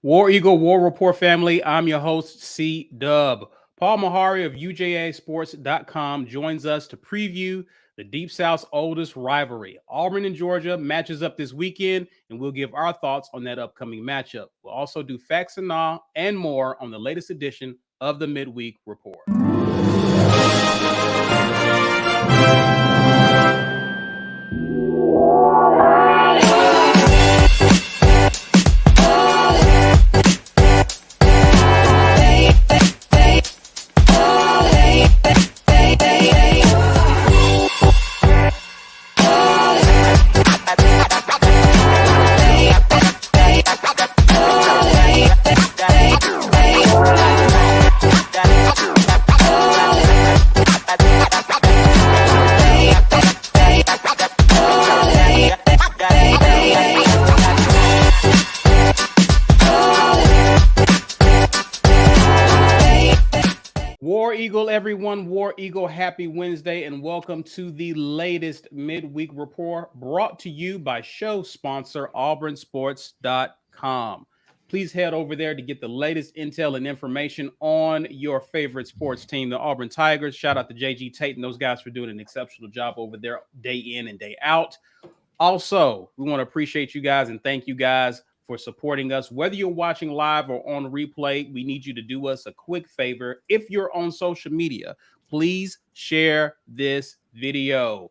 War Eagle War Report family, I'm your host, C Dub. Paul Mahari of UGAsports.com joins us to preview the Deep South's oldest rivalry. Auburn and Georgia matches up this weekend, and we'll give our thoughts on that upcoming matchup. We'll also do facts and awe and more on the latest edition of the Midweek Report. War Eagle, everyone. War Eagle, happy Wednesday, and welcome to the latest midweek report brought to you by show sponsor auburnsports.com. Please head over there to get the latest intel and information on your favorite sports team, the Auburn Tigers. Shout out to JG Tate and those guys for doing an exceptional job over there day in and day out. Also, we want to appreciate you guys and thank you guys for supporting us. Whether you're watching live or on replay, we need you to do us a quick favor. If you're on social media, please share this video.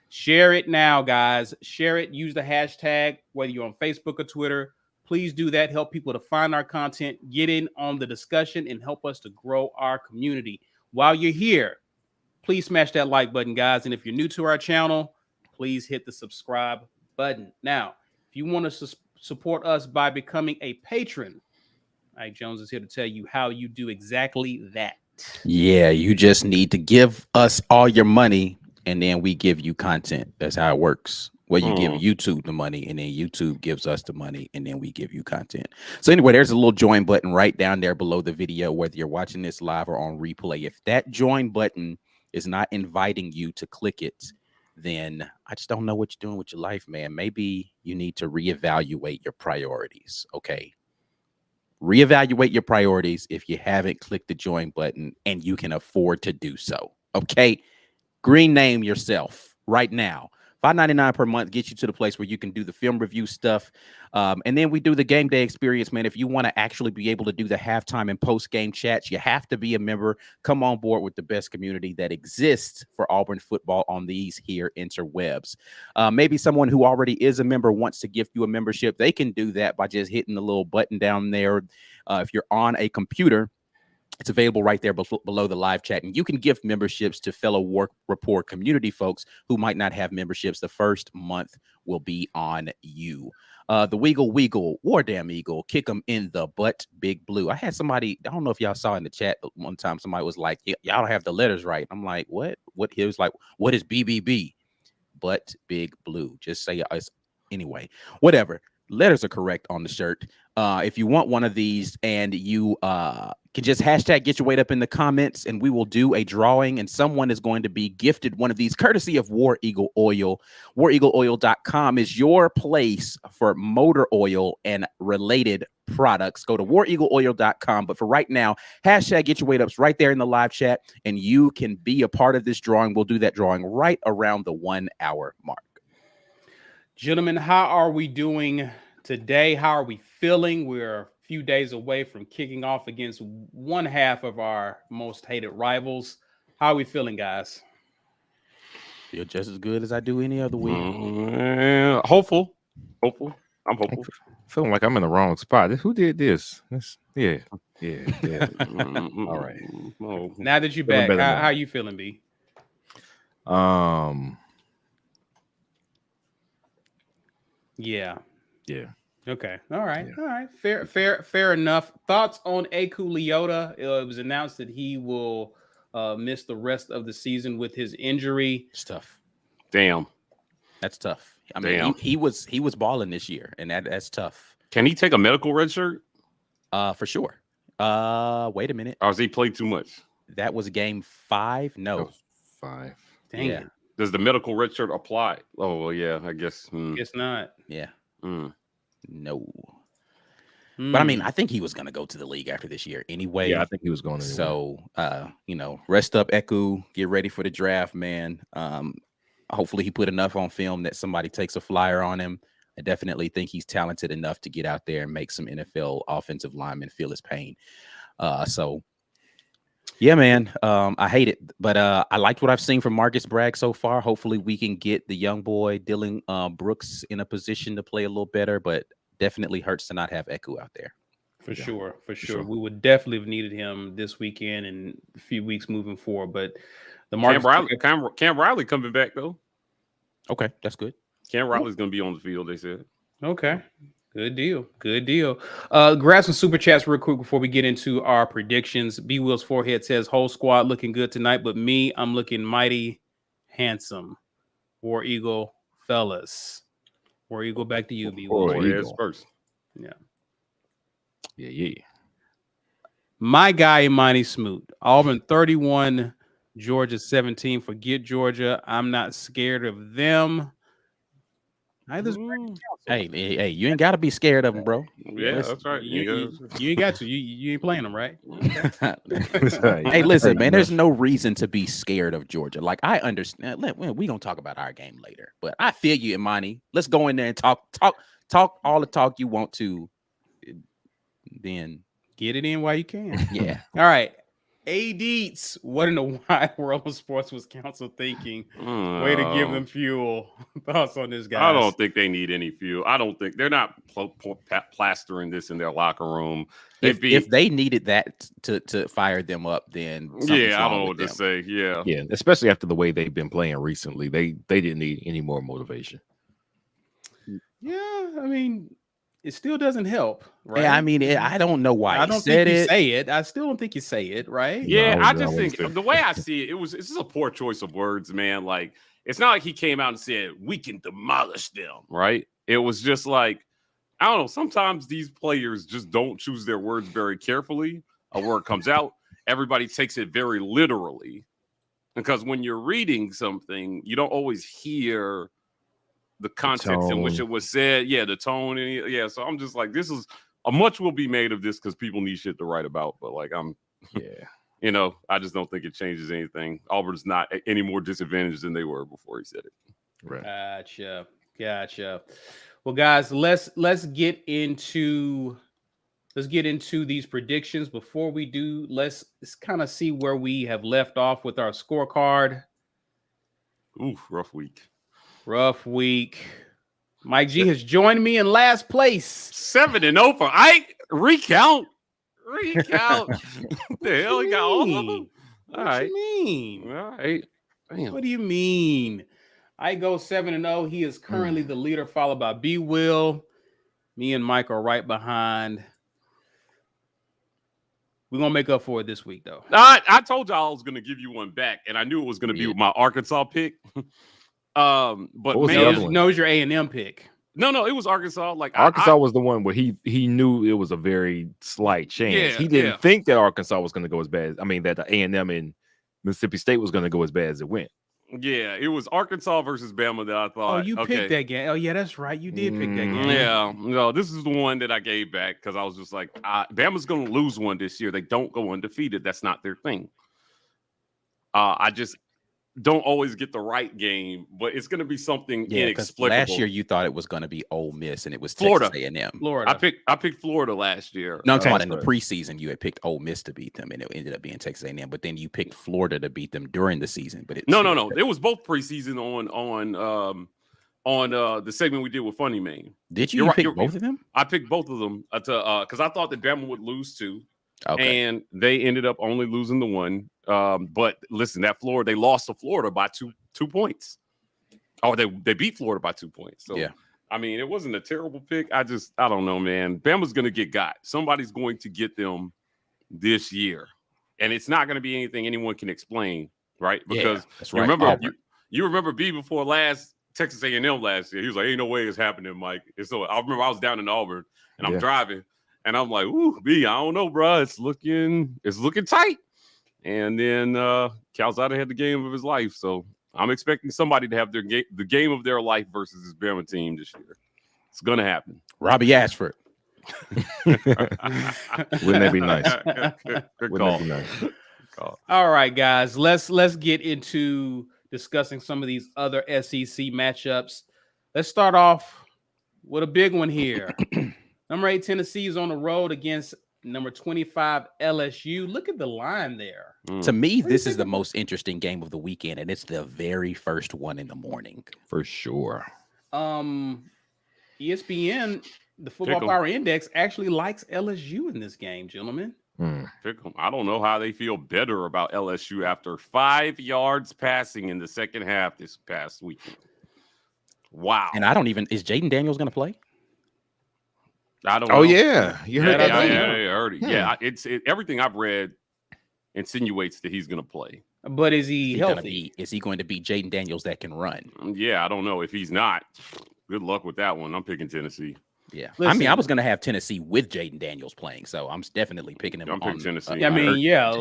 Share it now, guys. Share it. Use the hashtag, whether you're on Facebook or Twitter. Please do that. Help people to find our content, get in on the discussion, and help us to grow our community. While you're here, please smash that like button, guys. And if you're new to our channel, please hit the subscribe button. Now, if you want to support us by becoming a patron, Ike Jones is here to tell you how you do exactly that. Yeah, you just need to give us all your money, and then we give you content. That's how it works. Well, you give YouTube the money, and then YouTube gives us the money, and then we give you content. So anyway, there's a little join button right down there below the video, whether you're watching this live or on replay. If that join button is not inviting you to click it, then I just don't know what you're doing with your life, man. Maybe you need to reevaluate your priorities, okay? Reevaluate your priorities if you haven't clicked the join button and you can afford to do so, okay? Green name yourself right now. $5.99 per month gets you to the place where you can do the film review stuff. And then we do the game day experience, man. If you want to actually be able to do the halftime and post-game chats, you have to be a member. Come on board with the best community that exists for Auburn football on these here interwebs. Maybe someone who already is a member wants to gift you a membership. They can do that by just hitting the little button down there. If you're on a computer, it's available right there below the live chat, and you can gift memberships to fellow War Report community folks who might not have memberships. The first month will be on you. The Weagle, War Damn Eagle, kick them in the butt, Big Blue. I had somebody, I don't know if y'all saw in the chat one time, somebody was like, y'all don't have the letters right. I'm like, what? He was like, what is BBB? Butt, Big Blue. Just say it. Anyway, whatever. Letters are correct on the shirt. If you want one of these and you can just hashtag get your weight up in the comments, and we will do a drawing, and someone is going to be gifted one of these courtesy of War Eagle Oil. WarEagleOil.com is your place for motor oil and related products. Go to WarEagleOil.com. But for right now, hashtag get your weight ups right there in the live chat, and you can be a part of this drawing. We'll do that drawing right around the 1 hour mark. Gentlemen, how are we doing today? How are we feeling? We're a few days away from kicking off against one half of our most hated rivals. How are we feeling, guys? Feel just as good as I do any other week. Hopeful. I'm hopeful. Feeling like I'm in the wrong spot. Who did this? Yeah. All right. Now that you're back, how are you feeling, B? Yeah. Okay. All right. Fair enough. Thoughts on Aku Leota? It was announced that he will miss the rest of the season with his injury. It's tough. Damn. That's tough. I mean, he was balling this year, and that's tough. Can he take a medical red shirt? For sure. Wait a minute. Or has he played too much? That was game 5. No. 5. Dang it. Does the medical red shirt apply? Oh, well, yeah, I guess. Guess not. Yeah. No. But I mean, I think he was going to go to the league after this year anyway. Yeah, I think he was going anyway. So, rest up, Eku. Get ready for the draft, man. Hopefully he put enough on film that somebody takes a flyer on him. I definitely think he's talented enough to get out there and make some NFL offensive linemen feel his pain. So, yeah, man, I hate it. But I liked what I've seen from Marcus Bragg so far. Hopefully we can get the young boy, Dylan Brooks, in a position to play a little better. But definitely hurts to not have Eku out there. For sure. We would definitely have needed him this weekend and a few weeks moving forward. But the Cam Riley coming back, though. Okay, that's good. Cam Riley's going to be on the field, they said. Okay. Good deal. Grab some super chats real quick before we get into our predictions. B Will's forehead says whole squad looking good tonight, but me, I'm looking mighty handsome. War Eagle fellas. War Eagle, back to you, B Will. First. Yeah. My guy, Imani Smoot. Auburn 31, Georgia 17. Forget Georgia. I'm not scared of them. Hey, you ain't got to be scared of them, bro. Yeah, that's right. You ain't got to. You ain't playing them, right? Hey, listen, man, there's no reason to be scared of Georgia. Like, I understand. We're going to talk about our game later. But I feel you, Imani. Let's go in there and talk all the talk you want to. Then get it in while you can. Yeah. All right. Deets, what in the wide world of sports was council thinking? Way to give them fuel. Thoughts on this, guy? I don't think they need any fuel. I don't think they're not plastering this in their locker room. If they needed that to fire them up, then I don't know what to say. Yeah, especially after the way they've been playing recently, they didn't need any more motivation. Yeah, I mean, it still doesn't help, right? Yeah, I mean, I don't know why. I don't think you say it. I still don't think you say it, right? Yeah, I just think the way I see it, it's just a poor choice of words, man. Like, it's not like he came out and said we can demolish them, right? It was just like, I don't know. Sometimes these players just don't choose their words very carefully. A word comes out, everybody takes it very literally, because when you're reading something, you don't always hear the context in which it was said. Yeah, the tone. And so I'm just like, this is much will be made of this because people need shit to write about. But like, I just don't think it changes anything. Auburn's not any more disadvantaged than they were before he said it. Right. Gotcha. Well, guys, let's get into these predictions. Before we do, let's kind of see where we have left off with our scorecard. Oof, rough week. Mike G has joined me in last place. 7-0 for Ike. Recount. What the hell? He got all of them? All right. What do you mean? I go 7-0. He is currently the leader, followed by B Will. Me and Mike are right behind. We're going to make up for it this week, though. I told y'all I was going to give you one back, and I knew it was going to be with my Arkansas pick. But knows your A&M pick. No, it was Arkansas. Like Arkansas was the one where he knew it was a very slight chance. He didn't think that Arkansas was going to go as bad. I mean, that the A&M and Mississippi State was going to go as bad as it went. Yeah, it was Arkansas versus Bama that I thought. Oh, you picked that game. Oh, yeah, that's right. You did pick that game. Yeah, no, this is the one that I gave back because I was just like, Bama's going to lose one this year. They don't go undefeated. That's not their thing. I just don't always get the right game, but it's going to be something inexplicable. Last year you thought it was going to be Ole Miss, and it was Florida. Texas A&M. Florida. I picked Florida last year. No, I'm talking about in the preseason. You had picked Ole Miss to beat them, and it ended up being Texas A&M. But then you picked Florida to beat them during the season. But no. It was both preseason on the segment we did with Funny Man. Did you pick both of them? I picked both of them because I thought that Bama would lose two. Okay. And they ended up only losing the one. But listen, they lost to Florida by two points. Or they beat Florida by 2 points. So yeah. I mean, it wasn't a terrible pick. I don't know, man. Bama's gonna get got. Somebody's going to get them this year. And it's not gonna be anything anyone can explain, right? Because that's right. you remember B before last Texas A&M last year. He was like, ain't no way it's happening, Mike. And so I remember I was down in Auburn and I'm driving. And I'm like, ooh, B, I don't know, bro. It's looking tight. And then Calzada had the game of his life. So I'm expecting somebody to have the game of their life versus this Bama team this year. It's going to happen. Robbie Ashford. Wouldn't that be nice? Good Wouldn't call. that be nice? Good call. All right, guys, let's get into discussing some of these other SEC matchups. Let's start off with a big one here. Number 8 Tennessee is on the road against number 25 LSU. Look at the line there. To me, this is the most interesting game of the weekend, and it's the very first one in the morning. For sure. ESPN, the Football Power Index, actually likes LSU in this game, gentlemen. I don't know how they feel better about LSU after 5 yards passing in the second half this past weekend. Wow. And I don't even, is Jaden Daniels going to play? I don't know. Oh, yeah. You heard that? Yeah, I heard it. Yeah, everything I've read insinuates that he's going to play. But is he healthy? Is he going to be Jaden Daniels that can run? Yeah, I don't know. If he's not, good luck with that one. I'm picking Tennessee. Yeah. Listen, I mean, I was going to have Tennessee with Jaden Daniels playing, so I'm definitely picking him. I'm picking Tennessee. I mean, yeah.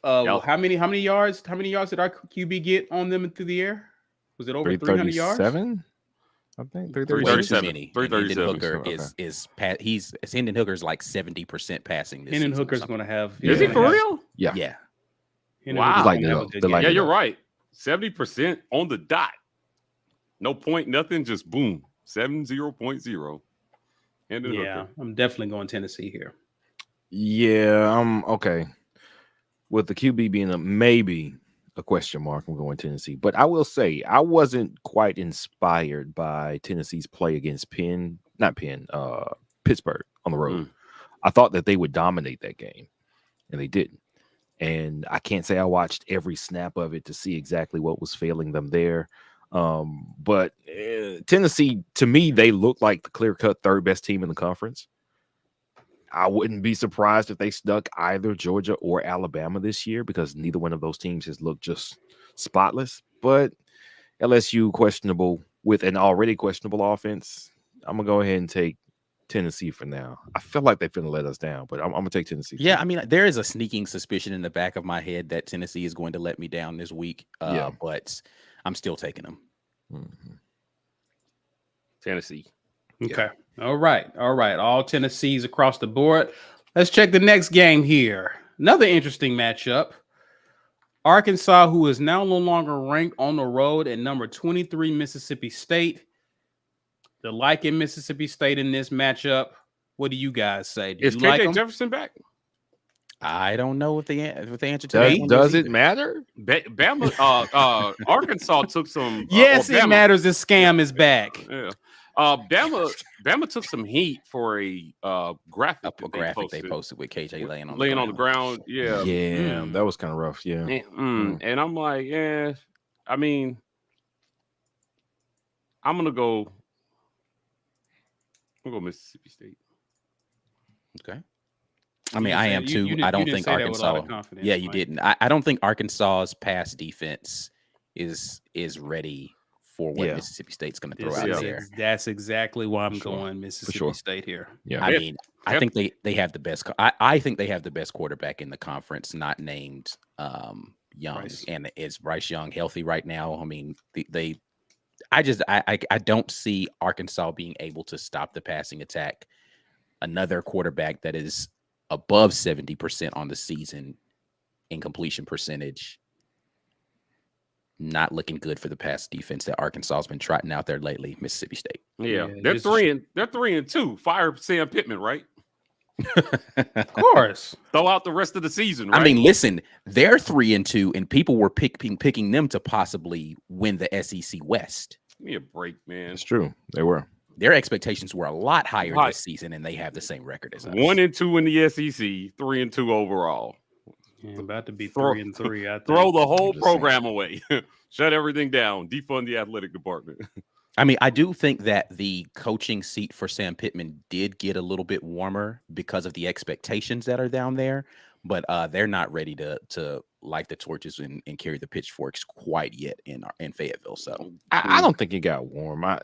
How many yards did our QB get on them through the air? Was it over 300 yards? 337? I think 337. 337. Hendon Hooker's like 70% passing. Hendon Hooker's going to have. Is he for real? Yeah. Wow. Yeah, you're right. 70% on the dot. No point, nothing, just boom. 70.0. Yeah, I'm definitely going Tennessee here. Yeah, I'm okay. With the QB being maybe a question mark, I'm going Tennessee. But I will say I wasn't quite inspired by Tennessee's play against Pittsburgh on the road. I thought that they would dominate that game, and they didn't. And I can't say I watched every snap of it to see exactly what was failing them there. But Tennessee, to me, they look like the clear-cut third best team in the conference. I wouldn't be surprised if they snuck either Georgia or Alabama this year because neither one of those teams has looked just spotless. But LSU questionable with an already questionable offense. I'm going to go ahead and take Tennessee for now. I feel like they're going to let us down, but I'm going to take Tennessee. Yeah, I mean, there is a sneaking suspicion in the back of my head that Tennessee is going to let me down this week. But I'm still taking them. Tennessee. Okay. All right. All Tennessees across the board. Let's check the next game here. Another interesting matchup. Arkansas, who is now no longer ranked on the road at number 23, Mississippi State. The like in Mississippi State in this matchup. What do you guys say? Is KJ Jefferson back? I don't know what the answer to that does it matter? Bama, Arkansas took some. Yes, it matters. The scam is back. Yeah. Bama took some heat for a graphic. They posted with KJ laying on the ground. Yeah. That was kind of rough. Yeah. And I'm like, I mean, I'm gonna go Mississippi State. Okay. I mean, I am too. I don't think Arkansas. Yeah, you didn't. I don't think Arkansas's pass defense is ready for what Mississippi State's going to throw out there. That's exactly why I'm going Mississippi State here. Yeah, I mean, I think they have the best. I think they have the best quarterback in the conference, not named Young, and is Bryce Young healthy right now? I mean, I don't see Arkansas being able to stop the passing attack. Another quarterback that is above 70% on the season in completion percentage. Not looking good for the pass defense that Arkansas has been trotting out there lately. Mississippi State. Yeah, they're 3-2. Fire Sam Pittman, right? Of course. Throw out the rest of the season, right? I mean, listen, they're 3-2, and people were picking them to possibly win the SEC West. Give me a break, man. It's true. They were. Their expectations were a lot higher this season, and they have the same record as us. 1-2 in the SEC, 3-2 overall. Yeah, about to be 3-3. I think. Throw the whole program away. Shut everything down. Defund the athletic department. I mean, I do think that the coaching seat for Sam Pittman did get a little bit warmer because of the expectations that are down there, but they're not ready to light the torches and carry the pitchforks quite yet in Fayetteville. So I don't think it got warm. I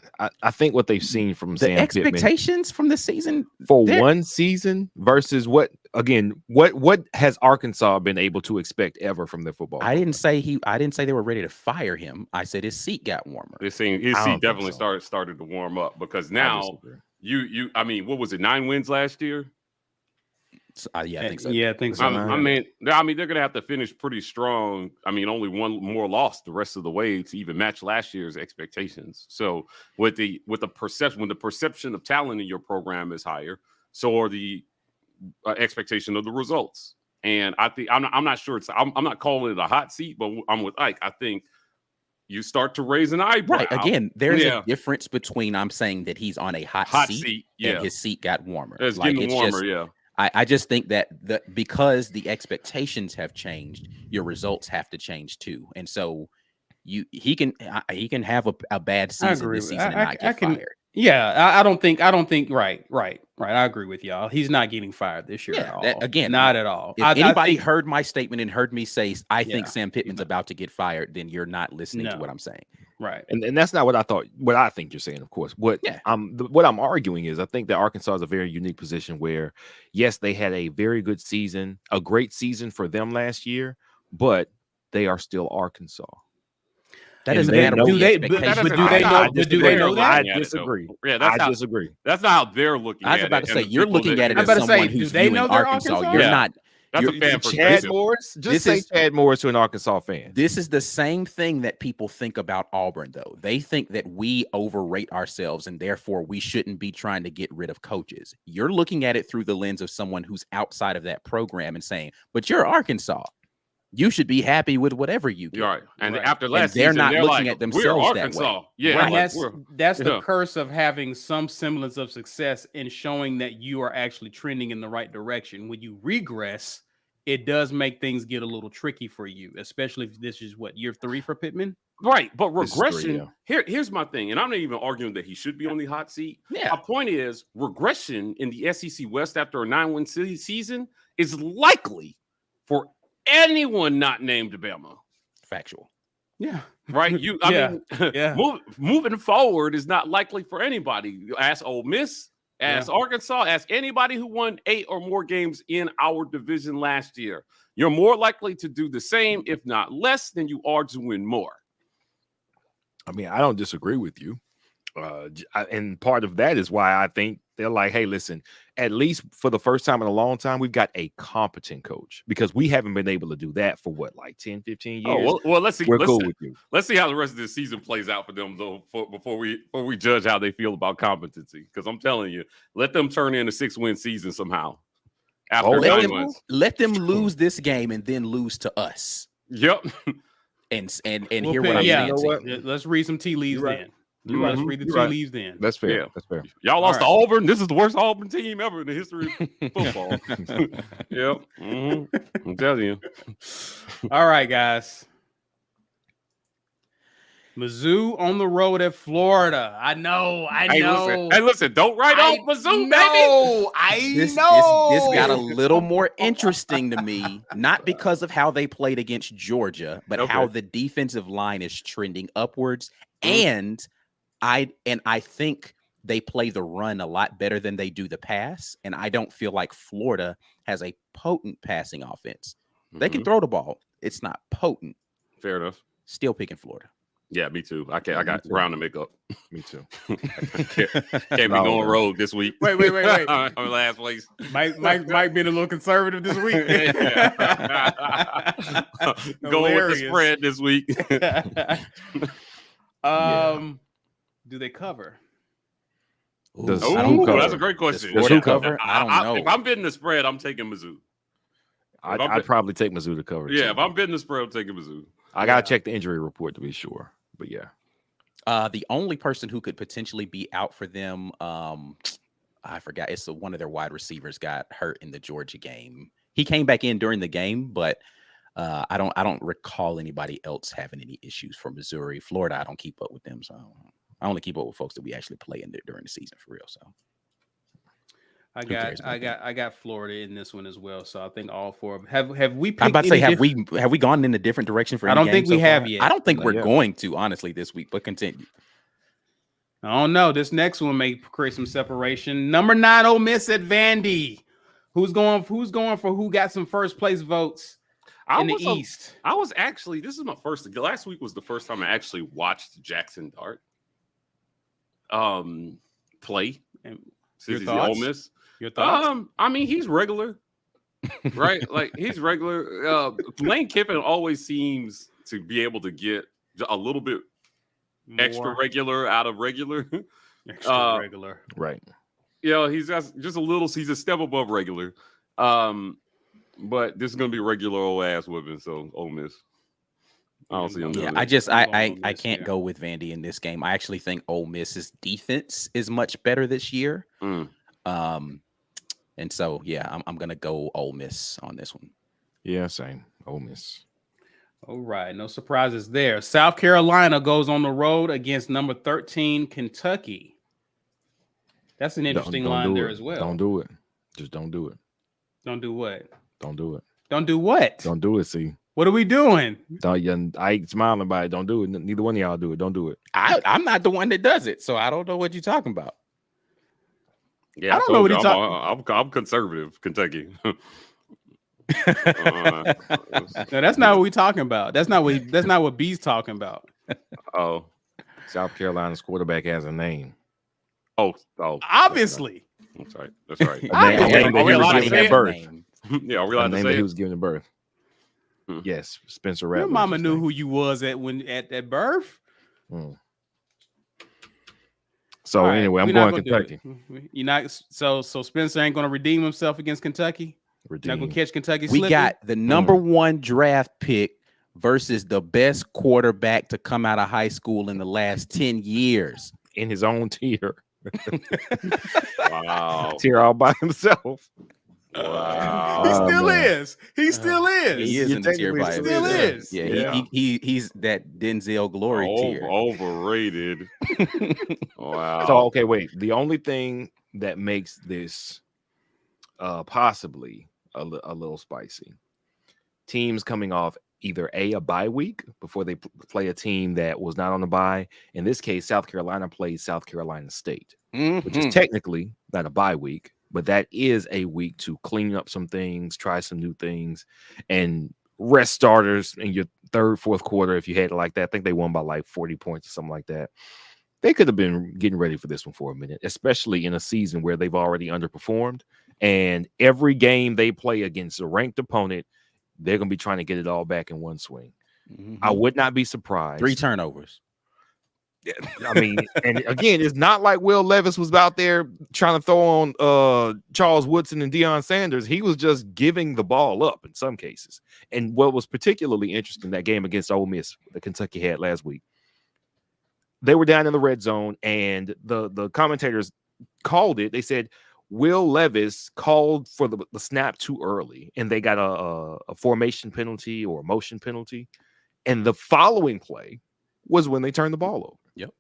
think what they've seen from the Sam expectations Pittman from the season for one season versus what has Arkansas been able to expect ever from their football? I didn't say they were ready to fire him. I said his seat got warmer. His seat definitely started to warm up because now I mean, what was it? 9 wins last year. Yeah, I think so. Yeah, I think so. I mean, they're gonna have to finish pretty strong. I mean, only one more loss the rest of the way to even match last year's expectations. So with the perception, when the perception of talent in your program is higher, so are the expectation of the results. And I think I'm not sure I'm not calling it a hot seat, but I'm with Ike. I think you start to raise an eyebrow. Right. Again, there's a difference between I'm saying that he's on a hot seat and his seat got warmer. It's getting warmer, I just think that because the expectations have changed, your results have to change too. And so he can have a bad season this season and not get fired. Yeah, I don't think right. I agree with y'all. He's not getting fired this year at all. Again, not at all. If anybody heard my statement and heard me say I think Sam Pittman's about to get fired, then you're not listening to what I'm saying. Right. And that's not what I thought. What I think you're saying, of course. What I'm arguing is I think that Arkansas is a very unique position where, yes, they had a very good season, a great season for them last year, but they are still Arkansas. That doesn't matter. Do they know that? I disagree. Yeah, I disagree. That's not how they're looking at it. I was about to say, you're looking at it as someone who's viewing Arkansas. You're not. That's a fan Chad Morris. Just say Chad Morris to an Arkansas fan. This is the same thing that people think about Auburn, though. They think that we overrate ourselves and therefore we shouldn't be trying to get rid of coaches. You're looking at it through the lens of someone who's outside of that program and saying, but you're Arkansas. You should be happy with whatever you get. Right. And after last season, they're not looking like, at themselves that way. Yeah. And that's the curse of having some semblance of success in showing that you are actually trending in the right direction. When you regress, it does make things get a little tricky for you, especially if this is year 3 for Pittman. Right. But regression, here's my thing. And I'm not even arguing that he should be on the hot seat. Yeah. My point is regression in the SEC West after a 9-win season is likely for anyone not named Bama. Factual. Yeah. Right. Moving forward is not likely for anybody. Ask Ole Miss, ask Arkansas, ask anybody who won 8 or more games in our division last year. You're more likely to do the same, if not less, than you are to win more. I mean, I don't disagree with you. And part of that is why I think they're like, hey, listen, at least for the first time in a long time, we've got a competent coach, because we haven't been able to do that for 10, 15 years. Oh, well, let's see. We're cool with you. Let's see how the rest of this season plays out for them, though, before we judge how they feel about competency. Because I'm telling you, let them turn in a 6-win season somehow. Let them lose this game and then lose to us. Yep. And hear what I'm saying. Let's read some tea leaves then. Let's read the tea leaves then. That's fair. Yeah. That's fair. Y'all lost to Auburn. This is the worst Auburn team ever in the history of football. Yep. I'm telling you. All right, guys. Mizzou on the road at Florida. I know. Hey, listen, don't write off Mizzou, baby. This got a little more interesting to me, not because of how they played against Georgia, but how the defensive line is trending upwards. And I think they play the run a lot better than they do the pass. And I don't feel like Florida has a potent passing offense. They can throw the ball. It's not potent. Fair enough. Still picking Florida. Yeah, me too. I got ground to make up. Me too. Can't be going rogue this week. Wait. I'm in last place. Mike being a little conservative this week. Going with the spread this week. Do they cover? That's a great question. Does who cover? I don't know. If I'm betting the spread, I'm taking Mizzou. I'd probably take Mizzou to cover. Yeah, if I'm betting the spread, I'm taking Mizzou. I gotta check the injury report to be sure. But yeah. The only person who could potentially be out for them, I forgot. It's one of their wide receivers got hurt in the Georgia game. He came back in during the game, but I don't recall anybody else having any issues for Missouri. Florida, I don't keep up with them, so I only keep up with folks that we actually play in there during the season for real. So I got Florida in this one as well. So I think all 4 of them. Have we picked? I'm about to say, have we gone in a different direction for? I don't think we have yet. I don't think we're going to, honestly, this week. But continue. I don't know. This next one may create some separation. Number 9, Ole Miss at Vandy. Who's going for who got some first place votes in the East? I was actually, this is my first. Last week was the first time I actually watched Jackson Dart play. since Your he's Ole thoughts? Miss. Your thoughts? I mean, he's regular, right? Like he's regular. Lane Kiffin always seems to be able to get a little bit extra More regular out of regular. extra regular. Right. He's just a little. He's a step above regular. But this is gonna be regular old ass whipping. So Ole Miss. I don't see him doing I it. just I'm going I Ole Miss, can't yeah. go with Vandy in this game. I actually think Ole Miss's defense is much better this year. And so I'm gonna go Ole Miss on this one. Yeah, same. Ole Miss. All right, no surprises there. South Carolina goes on the road against number 13 Kentucky. That's an interesting line there as well. Don't do it. Just don't do it. Don't do what? Don't do it. Don't do what? Don't do it. See. What are we doing? I ain't smiling about it. Don't do it. Neither one of y'all do it. Don't do it. I'm not the one that does it, so I don't know what you're talking about. Yeah, I don't know what he's I'm conservative, Kentucky. No, that's not what we're talking about. That's not what B's talking about. Oh, South Carolina's quarterback has a name. oh, Obviously. that's right. That's right. A name that he was allowed to given say at it? birth. Yeah, are we A allowed to name say that he it? was given at birth. Yes, Spencer Rattler. Your mama knew who you was at birth. So All right, anyway, I'm we're not going gonna do Kentucky. it. You're not so Spencer ain't gonna redeem himself against Kentucky. Not gonna catch Kentucky. We slipping? got the number one draft pick versus the best quarterback to come out of high school in the last 10 years. In his own tier. Wow. Tier all by himself. Wow. He still man. is. He still is. He is in the tier by still himself. is. Yeah, he's that Denzel Glory tier. Overrated. Wow. So okay, wait. The only thing that makes this possibly a little spicy. Teams coming off either a bye week before they play a team that was not on the bye. In this case, South Carolina plays South Carolina State, which is technically not a bye week, but that is a week to clean up some things, try some new things, and rest starters in your third, fourth quarter. If you had it like that, I think they won by like 40 points or something like that. They could have been getting ready for this one for a minute, especially in a season where they've already underperformed. And every game they play against a ranked opponent, they're going to be trying to get it all back in one swing. I would not be surprised. 3 turnovers. I mean, and again, it's not like Will Levis was out there trying to throw on Charles Woodson and Deion Sanders. He was just giving the ball up in some cases. And what was particularly interesting, that game against Ole Miss that Kentucky had last week, they were down in the red zone, and the commentators called it. They said Will Levis called for the snap too early, and they got a formation penalty or a motion penalty. And the following play was when they turned the ball over. Yep.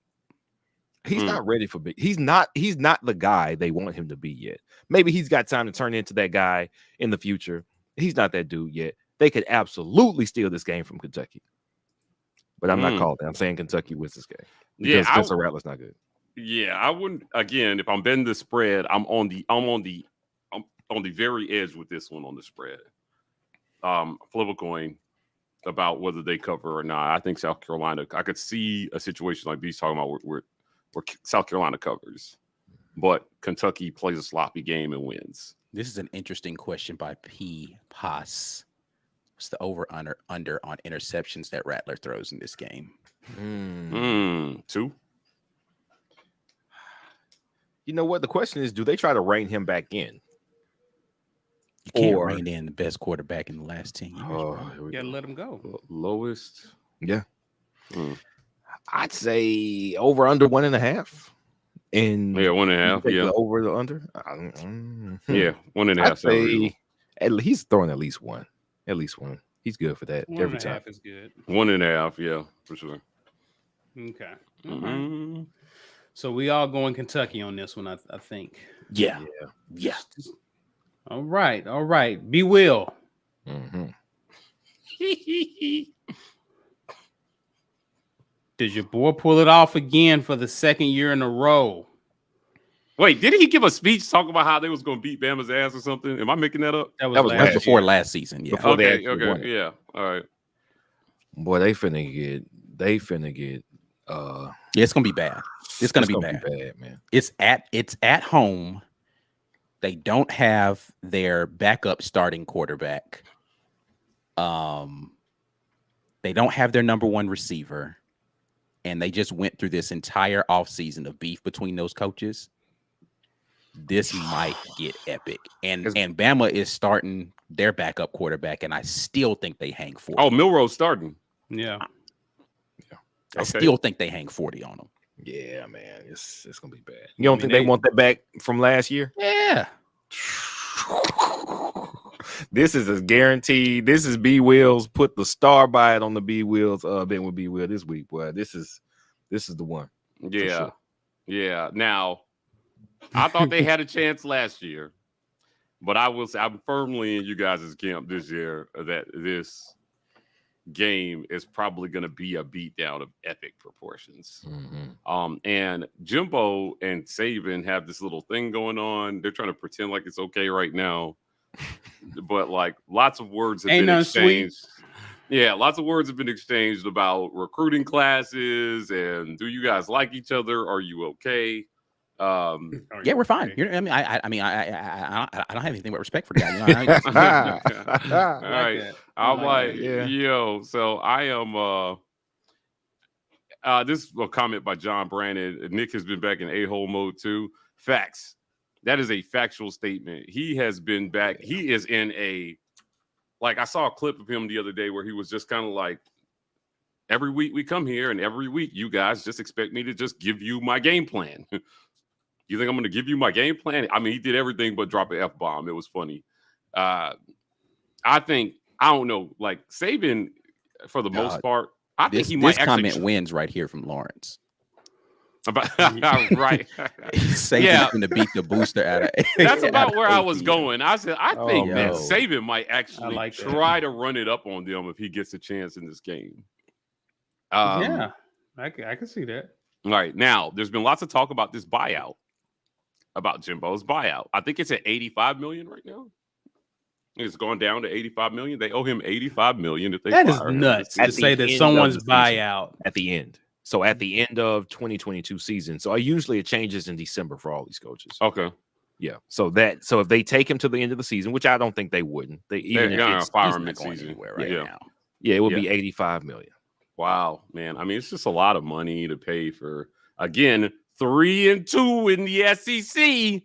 He's not ready for big. He's not the guy they want him to be yet. Maybe he's got time to turn into that guy in the future. He's not that dude yet. They could absolutely steal this game from Kentucky. But I'm not calling it. I'm saying Kentucky wins this game. Because Spencer Rattler's not good. Yeah, I wouldn't. Again, if I'm betting the spread, I'm on the very edge with this one on the spread. Flip a coin about whether they cover or not. I think South Carolina. I could see a situation like these talking about where South Carolina covers, but Kentucky plays a sloppy game and wins. This is an interesting question by P. Pass. What's the over-under on interceptions that Rattler throws in this game? 2. You know what? The question is, do they try to rein him back in? You can't rein in the best quarterback in the last 10 years. You gotta let him go. Lowest. Yeah. I'd say over under 1.5. And 1.5. Yeah. Over the under. Yeah, 1.5. I'd say he's throwing at least one. At least one. He's good for that every time. 1.5 is good. 1.5. Yeah, for sure. Okay. Right. So we all going Kentucky on this one, I think. Yeah. All right. Be Will. Did your boy pull it off again for the second year in a row? Wait, didn't he give a speech talking about how they was going to beat Bama's ass or something? Am I making that up? That was before last season. Yeah. Okay. Yeah. All right. Boy, they finna get. Yeah, it's gonna be bad. It's gonna be bad, man. It's at home They don't have their backup starting quarterback. They don't have their number one receiver. And they just went through this entire offseason of beef between those coaches. This might get epic. And Bama is starting their backup quarterback, and I still think they hang 40. Oh, Milroe's starting. Yeah. I still think they hang 40 on them. Yeah, man. It's gonna be bad. You don't think they want that back from last year? Yeah. This is a guaranteed. This is B Wheels. Put the star by it on the B Wheels. Ben with B Wheel this week, boy. This is the one. Yeah, sure. Yeah. Now, I thought they had a chance last year, but I will say I'm firmly in you guys' camp this year that this game is probably going to be a beatdown of epic proportions. And Jimbo and Saban have this little thing going on. They're trying to pretend like it's okay right now, but like lots of words have been exchanged. Sweet. Yeah, lots of words have been exchanged about recruiting classes and do you guys like each other? Are you okay? Yeah, we're fine. I don't have anything but respect for the guy. All right. I'm like, yo, so I am this is a comment by John Brandon. Nick has been back in a-hole mode too. Facts. That is a factual statement. He has been back. He is in a like I saw a clip of him the other day where he was just kind of like, every week we come here and every week you guys just expect me to just give you my game plan. You think I'm going to give you my game plan? I mean, he did everything but drop an F-bomb. It was funny. I don't know, like Saban, for the most part, I think he might actually... This comment wins right here from Lawrence. Right. Saban's going to beat the booster out of That's about where I was going. I said, I think that Saban might actually try to run it up on them if he gets a chance in this game. I can see that. All right. Now, there's been lots of talk about this buyout, about Jimbo's buyout. I think it's at $85 million right now. It's gone down to $85 million. They owe him $85 million if they fire him. That is nuts to say that someone's buyout at the end. So at the end of 2022 season. So usually it changes in December for all these coaches. Okay. Yeah. So if they take him to the end of the season, which I don't think they wouldn't. They're gonna fire him mid-season now. Yeah, it would be $85 million. Wow, man. I mean, it's just a lot of money to pay for, again, 3-2 in the SEC.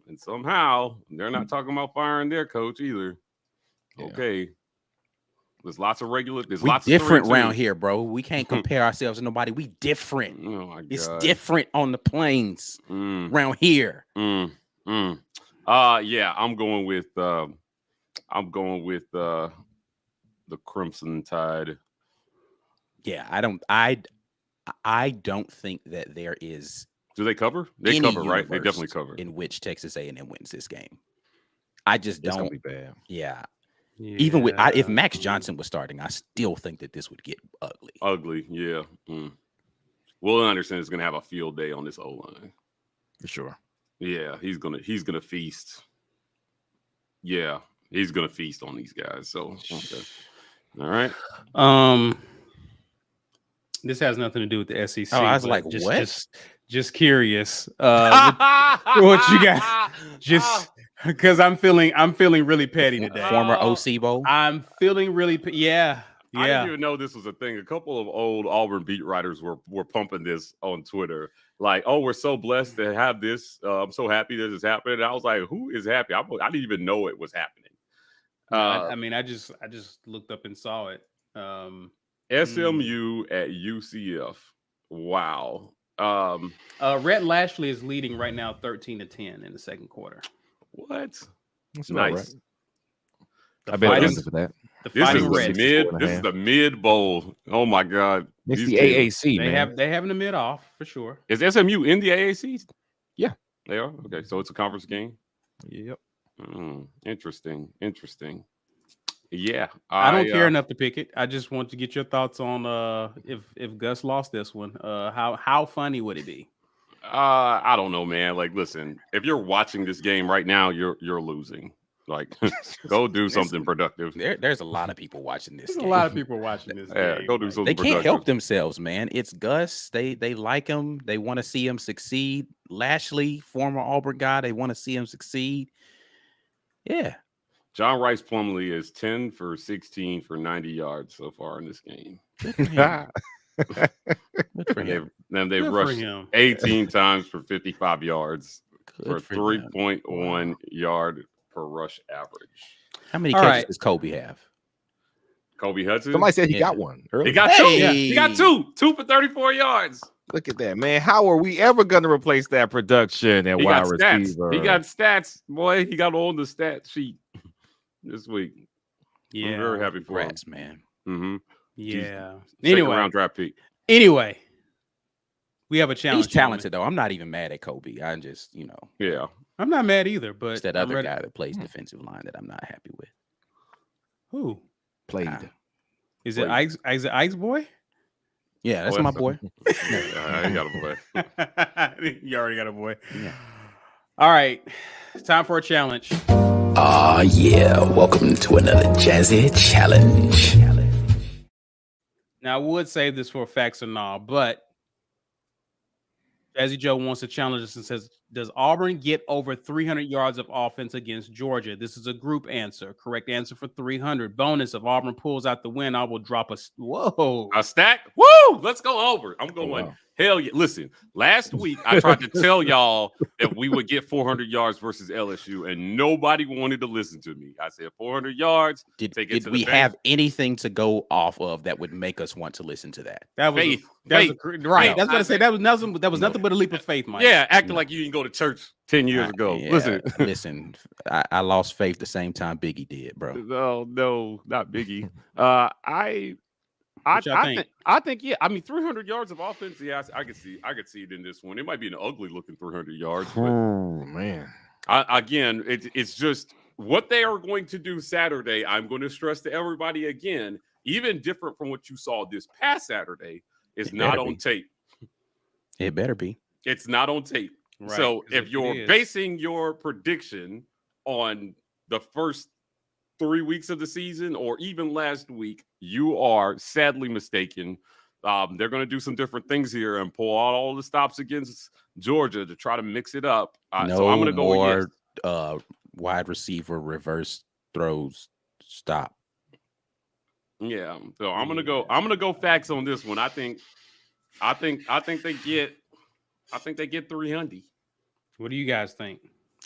And somehow they're not talking about firing their coach either. Yeah. Okay. There's lots of lots different around here, bro. We can't compare ourselves to nobody. We different. Oh my God. It's different on the plains around here. Yeah, I'm going with the Crimson Tide. Yeah, I don't think that there is. Do they cover? They cover, right? They definitely cover. In which Texas A&M wins this game. I just don't. It's gonna be bad. Yeah. Even with if Max Johnson was starting, I still think that this would get ugly. Ugly, yeah. Will Anderson is gonna have a field day on this O-line for sure. Yeah, he's gonna feast. Yeah, he's gonna feast on these guys. So okay. All right. This has nothing to do with the SEC. Oh, I was like, what? Just curious. What you got? Just because I'm feeling really petty today. Former OC Bowl. I'm feeling really yeah. I didn't even know this was a thing. A couple of old Auburn beat writers were pumping this on Twitter. Like, oh, we're so blessed to have this. I'm so happy this is happening. And I was like, who is happy? I didn't even know it was happening. I just looked up and saw it. SMU at UCF. Wow. Rhett Lashley is leading right now 13-10 in the second quarter. What? That's nice. Right. I bet for that. This is the mid bowl. Oh my God. It's the AAC, man. They having the mid off for sure. Is SMU in the AAC? Yeah. They are? Okay. So it's a conference game. Yep. Interesting. Yeah. I don't care enough to pick it. I just want to get your thoughts on if Gus lost this one, how funny would it be? I don't know, man. Like, listen, if you're watching this game right now, you're losing. Like, go do something productive. There's a lot of people watching this. There's a lot of people watching this game. Go do something They productive. can't help themselves, man. It's Gus. They like him. They want to see him succeed. Lashley, former Auburn guy. They want to see him succeed. Yeah. John Rice Plumlee is 10 for 16 for 90 yards so far in this game. Good for him. Good for And him. they've Good for rushed him. 18 times for 55 yards Good for for him. 3.1 yard per rush average. How many All catches right. does Kobe have? Kobe Hudson. Somebody said he Yeah. got one. he Earlier. got Hey! two. He got two for 34 yards. Look at that, man. How are we ever going to replace that production and He wide got stats. receiver? He got stats, boy. He got on the stat sheet this week. I'm very happy for him. Congrats, man. Mm-hmm. Yeah. Second Anyway, round draft pick. we have a challenge. He's talented, though. I'm not even mad at Kobe. I just, Yeah. I'm not mad either, but it's that I'm other ready- guy that plays defensive line that I'm not happy with. Who played. is it? Ike's Ike's boy? Yeah, that's Oh, my that's boy. I got a boy. You already got a boy. Yeah. All right, time for a challenge. Ah, yeah. Welcome to another Jazzy Challenge. Now, I would save this for facts and all, but Jazzy Joe wants to challenge us and says, does Auburn get over 300 yards of offense against Georgia? This is a group answer. Correct answer for 300. Bonus, if Auburn pulls out the win, I will drop a stack. Woo! Let's go over. I'm going. wow. Hell yeah. Listen, last week I tried to tell y'all that we would get 400 yards versus LSU, and nobody wanted to listen to me. I said 400 yards. Did Take it to the we bank. have anything to go off of that would make us want to listen to that? That was Faith. right. Faith. That's what I say. That was nothing but a leap of faith, Mike. Yeah, acting like you didn't go to church 10 years ago. Yeah, Listen. listen. I lost faith the same time Biggie did, bro. No, not Biggie. What y'all think? I think, yeah. I mean, 300 yards of offense. Yeah, I could see it in this one. It might be an ugly looking 300 yards. But Oh man. again, it's just what they are going to do Saturday. I'm going to stress to everybody again, even different from what you saw this past Saturday, is not on tape. It better be. It's not on tape. Right, So 'cause if it you're is- basing your prediction on the first 3 weeks of the season or even last week, you are sadly mistaken. They're going to do some different things here and pull out all the stops against Georgia to try to mix it up. So I'm going to go with yes. Wide receiver reverse throws stop. Yeah. So I'm going to go facts on this one. I think they get 300. What do you guys think?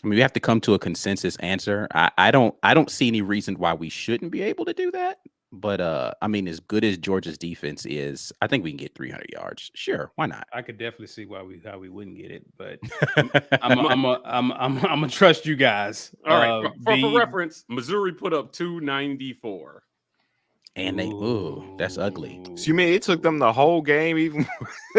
I mean, we have to come to a consensus answer. I don't see any reason why we shouldn't be able to do that. But I mean, as good as Georgia's defense is, I think we can get 300 yards. Sure, why not? I could definitely see how we wouldn't get it, but I'm gonna trust you guys. All right. For reference, Missouri put up 294. And that's ugly. So you mean it took them the whole game, even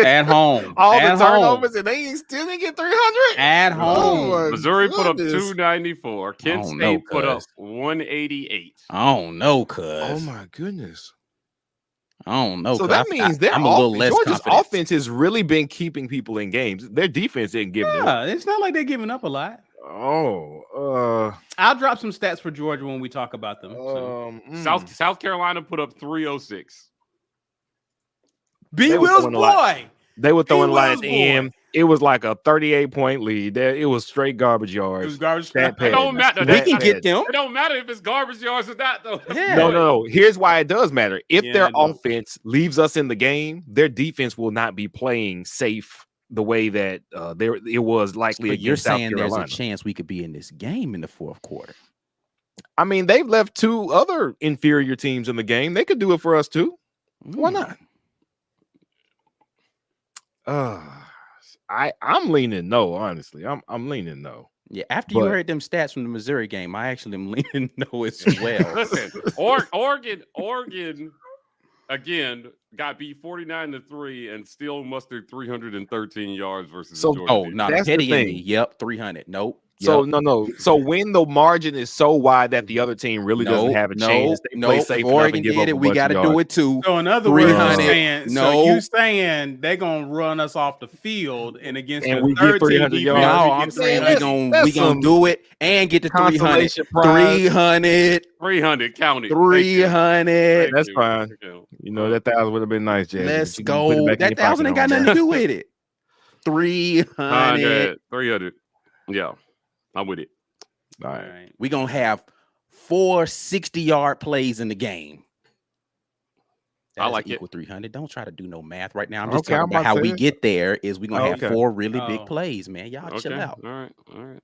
At home, all at the home. turnovers, and they still didn't get 300? At home. my Missouri put up goodness. 294. Kent don't State know, put up cuz. 188. I don't know, cuz. Oh my goodness. I don't know. So 'cause that means their I'm a little less Georgia's confident. offense has really been keeping people in games. Their defense didn't give them. Yeah, it's not like they're giving up a lot. I'll drop some stats for Georgia when we talk about them. South Carolina put up 306. B. They were Will's throwing a lot. boy. They were throwing a lot at Will's the boy. end. It was like a 38-point lead. It was straight garbage It yards. was garbage. Stat It pad. don't matter. Stat We can pad. get them. It don't matter if it's garbage yards or not, though. Yeah. No. Here's why it does matter. If Yeah, their I know. offense leaves us in the game, their defense will not be playing safe the way that it was likely But against you're South saying there's Carolina. a chance we could be in this game in the fourth quarter. I mean, they've left two other inferior teams in the game. They could do it for us too. Why not? I'm leaning no, honestly. I'm leaning no. Yeah, after you But- heard them stats from the Missouri game, I actually am leaning no as well. Listen, Oregon again got beat 49-3 and still mustered 313 yards versus So- the Georgia Oh, defense. no, That's the Petty and thing. me. Yep, 300. Nope. So Yep. no. So when the margin is so wide that the other team really doesn't have a chance, they play safe If enough Oregon and give did up it, a we bunch got of to do yards. it too. So in other words, 300. you saying they're gonna run us off the field and against And the we get third 300 team yards. defense, No, we I'm get saying 300. we gonna do it and get to 300. Consolation prize. 300. 300 counted. 300. That's fine. You know, that 1,000 would have been nice, Jazzy. Let's but you can put it go. back in That your 1,000 ain't got pocket nothing to do with it. 300. 300. Yeah, I'm with it. All right. We're going to have 4 60-yard plays in the game. I like equal it. 300. Don't try to do no math right now. I'm just talking about how we get there is we're going to have 4 really big plays, man. Y'all chill out. All right.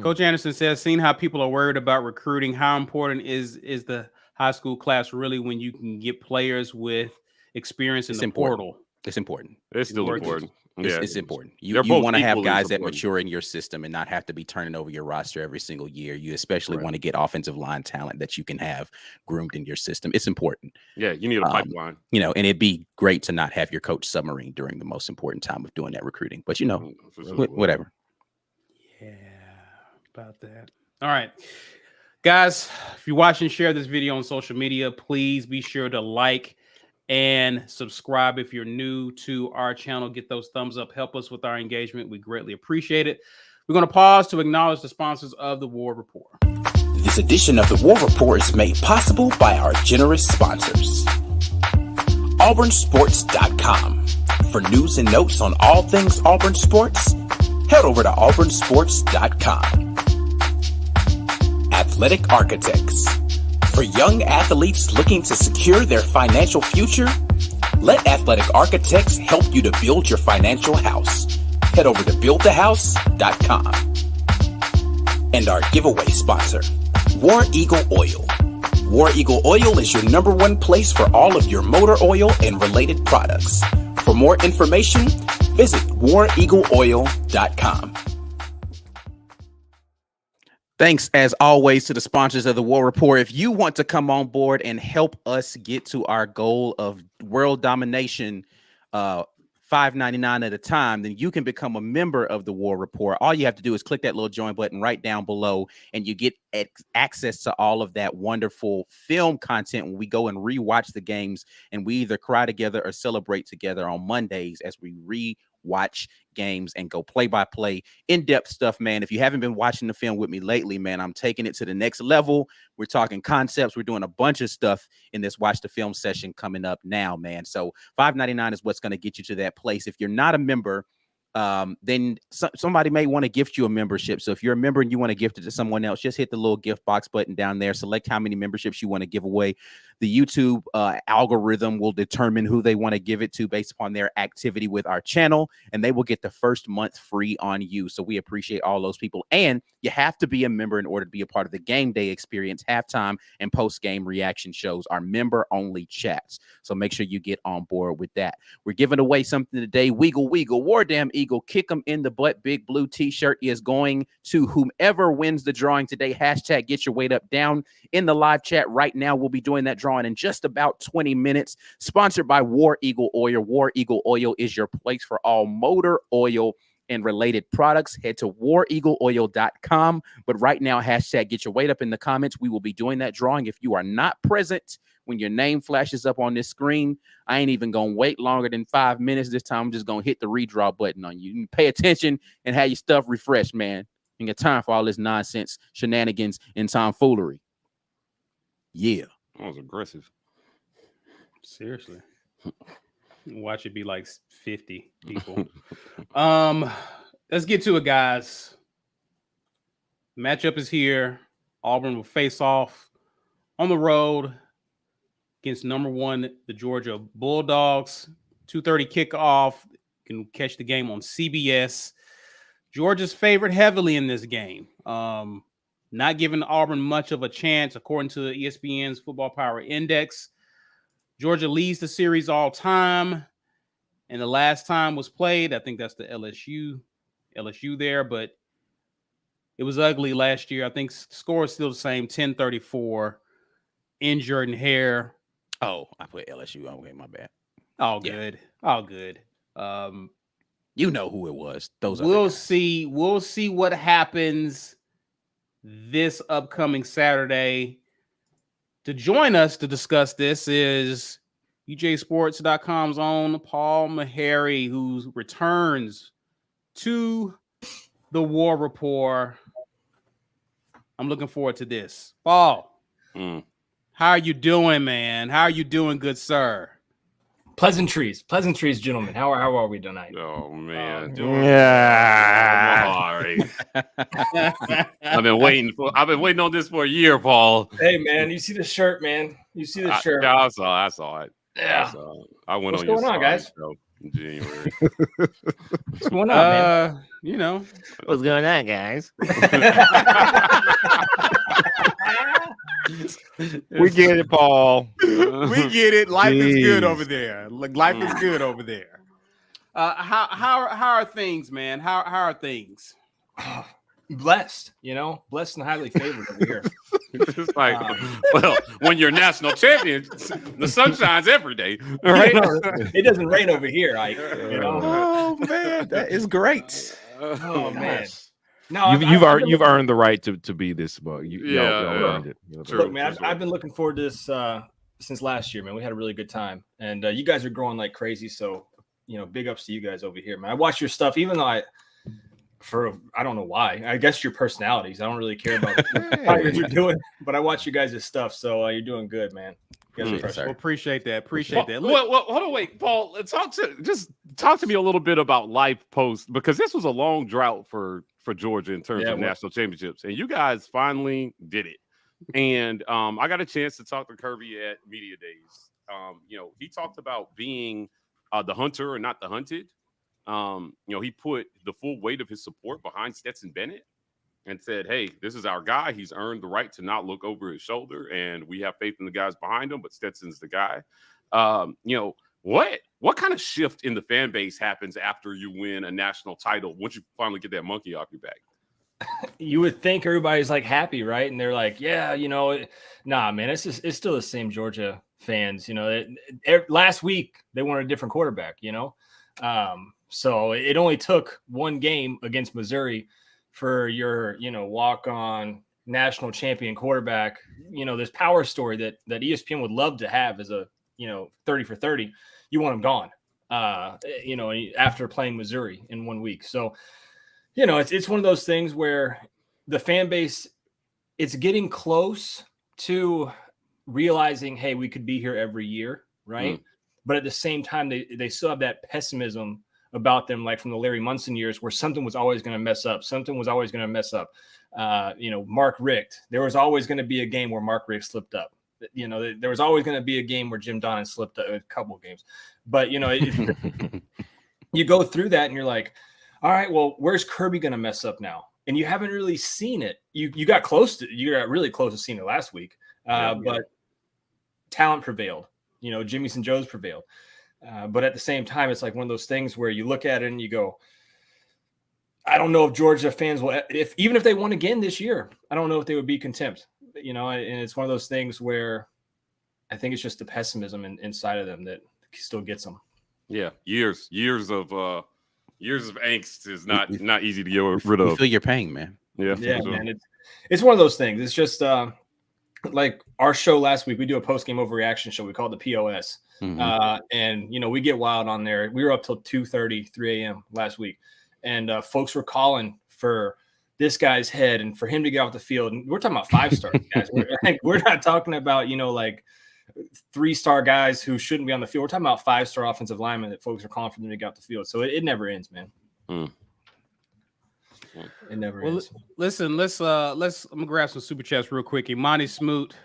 Coach Anderson says, seeing how people are worried about recruiting, how important is the high school class really when you can get players with experience in the portal? It's important. It's still important. It's important. You want to have guys that mature in your system and not have to be turning over your roster every single year. You especially want to get offensive line talent that you can have groomed in your system. It's important. Yeah, you need a pipeline. And it'd be great to not have your coach submarine during the most important time of doing that recruiting. But whatever. Yeah, about that. All right. Guys, if you're watching, share this video on social media. Please be sure to like and subscribe if you're new to our channel. Get those thumbs up. Help us with our engagement. We greatly appreciate it. We're going to pause to acknowledge the sponsors of the War Report. This edition of the War Report is made possible by our generous sponsors. AuburnSports.com. For news and notes on all things Auburn sports, head over to AuburnSports.com. Athletic Architects. For young athletes looking to secure their financial future, let Athletic Architects help you to build your financial house. Head over to buildthehouse.com. And our giveaway sponsor, War Eagle Oil. War Eagle Oil is your #1 place for all of your motor oil and related products. For more information, visit wareagleoil.com. Thanks, as always, to the sponsors of the War Report. If you want to come on board and help us get to our goal of world domination, $5.99 at a time, then you can become a member of the War Report. All you have to do is click that little join button right down below, and you get access to all of that wonderful film content when we go and rewatch the games, and we either cry together or celebrate together on Mondays as we rewatch games and go play-by-play, in-depth stuff, man. If you haven't been watching the film with me lately, man, I'm taking it to the next level. We're talking concepts. We're doing a bunch of stuff in this Watch the Film session coming up now, man. So $5.99 is what's going to get you to that place. If you're not a member, then somebody may want to gift you a membership. So if you're a member and you want to gift it to someone else, just hit the little gift box button down there. Select how many memberships you want to give away. The YouTube algorithm will determine who they want to give it to based upon their activity with our channel, and they will get the first month free on you. So we appreciate all those people. And you have to be a member in order to be a part of the game day experience, halftime and post-game reaction shows, our member-only chats. So make sure you get on board with that. We're giving away something today. Wiggle, wiggle, war damn eagle, kick them in the butt. Big Blue t-shirt is going to whomever wins the drawing today. Hashtag get your weight up down in the live chat right now. We'll be doing that drawing in just about 20 minutes. Sponsored by War Eagle Oil. War Eagle Oil is your place for all motor oil and related products. Head to wareagleoil.com. But right now, hashtag get your weight up in the comments. We will be doing that drawing. If you are not present when your name flashes up on this screen, I ain't even going to wait longer than 5 minutes. This time, I'm just going to hit the redraw button on you. You pay attention and have your stuff refreshed, man. You got time for all this nonsense, shenanigans, and tomfoolery. Yeah. That was aggressive. Seriously. Watch it be like 50 people. Let's get to it, guys. Matchup is here. Auburn will face off on the road against #1, the Georgia Bulldogs. 2:30 kickoff. You can catch the game on CBS. Georgia's favored heavily in this game. Not giving Auburn much of a chance, according to ESPN's Football Power Index. Georgia leads the series all time. And the last time was played, I think that's the LSU there, but it was ugly last year. I think score is still the same, 10-34 in Jordan Hare. Oh, I put LSU. Okay, my bad. All good. All good. You know who it was. We'll see what happens this upcoming Saturday. To join us to discuss this is UGAsports.com's own Paul Meharry, who returns to the War Report. I'm looking forward to this. Paul, how are you doing, man? How are you doing, good sir? Pleasantries, gentlemen. How are we tonight? Oh man, Yeah. all right. I've been waiting on this for a year, Paul. Hey man, you see the shirt, man? You see the shirt? Yeah, I saw it. Yeah. I went What's on your going on, guys? show in January. What's going on, man? You know, What's going on, guys? We get it, Paul. we get it. Life is good Jeez. over there. Life is good over there. How are things, man? How are things? Blessed, blessed and highly favored over here. It's like, well, when you're national champion, the sun shines every day. All right. It doesn't rain over here, Ike. Oh man, that is great. Oh man. No, You've earned the right to be this bug. Y'all earned it. Look, man, I've been looking forward to this since last year, man. We had a really good time, and you guys are growing like crazy. So, big ups to you guys over here, man. I watch your stuff, even though I don't know why. I guess your personalities. I don't really care about how you're doing, but I watch you guys' stuff. So you're doing good, man. You guys are crushing it. Well, appreciate that. Appreciate that. Well, hold on, wait, Paul. Talk to me a little bit about life post, because this was a long drought for Georgia in terms of national championships, and you guys finally did it. And I got a chance to talk to Kirby at Media Days. He talked about being the hunter and not the hunted. He put the full weight of his support behind Stetson Bennett and said, hey, this is our guy. He's earned the right to not look over his shoulder, and we have faith in the guys behind him, but Stetson's the guy. What kind of shift in the fan base happens after you win a national title once you finally get that monkey off your back? You would think everybody's like happy, right? And they're like, yeah, nah, man, it's still the same Georgia fans. Last week they wanted a different quarterback, so it only took one game against Missouri for your, walk-on national champion quarterback, this power story that ESPN would love to have as a, 30 for 30. You want him gone, after playing Missouri in 1 week. So, it's one of those things where the fan base, it's getting close to realizing, hey, we could be here every year, right? But at the same time, they still have that pessimism about them, like from the Larry Munson years, where something was always going to mess up. Mark Richt. There was always going to be a game where Mark Richt slipped up. There was always going to be a game where Jim Donnan slipped up, a couple of games. But, you go through that and you're like, all right, well, where's Kirby going to mess up now? And you haven't really seen it. You got really close to seeing it last week. But talent prevailed. Jimmy St. Joe's prevailed. But at the same time, it's like one of those things where you look at it and you go, I don't know if Georgia fans will, even if they won again this year, I don't know if they would be content. And it's one of those things where I think it's just the pessimism inside of them that still gets them. Yeah, years of angst is not easy to get rid of. You feel your pain, man. Yeah, man. It's one of those things. It's just like our show last week. We do a post game overreaction show. We call it the POS. And we get wild on there. We were up till 2:30, 3 a.m. last week, and folks were calling for this guy's head and for him to get off the field. And we're talking about 5-star guys. We're not talking about like 3-star guys who shouldn't be on the field. We're talking about 5-star offensive linemen that folks are calling for them to get off the field. So it never ends, man. It never ends. Listen, I'm gonna grab some super chats real quick. Imani Smoot.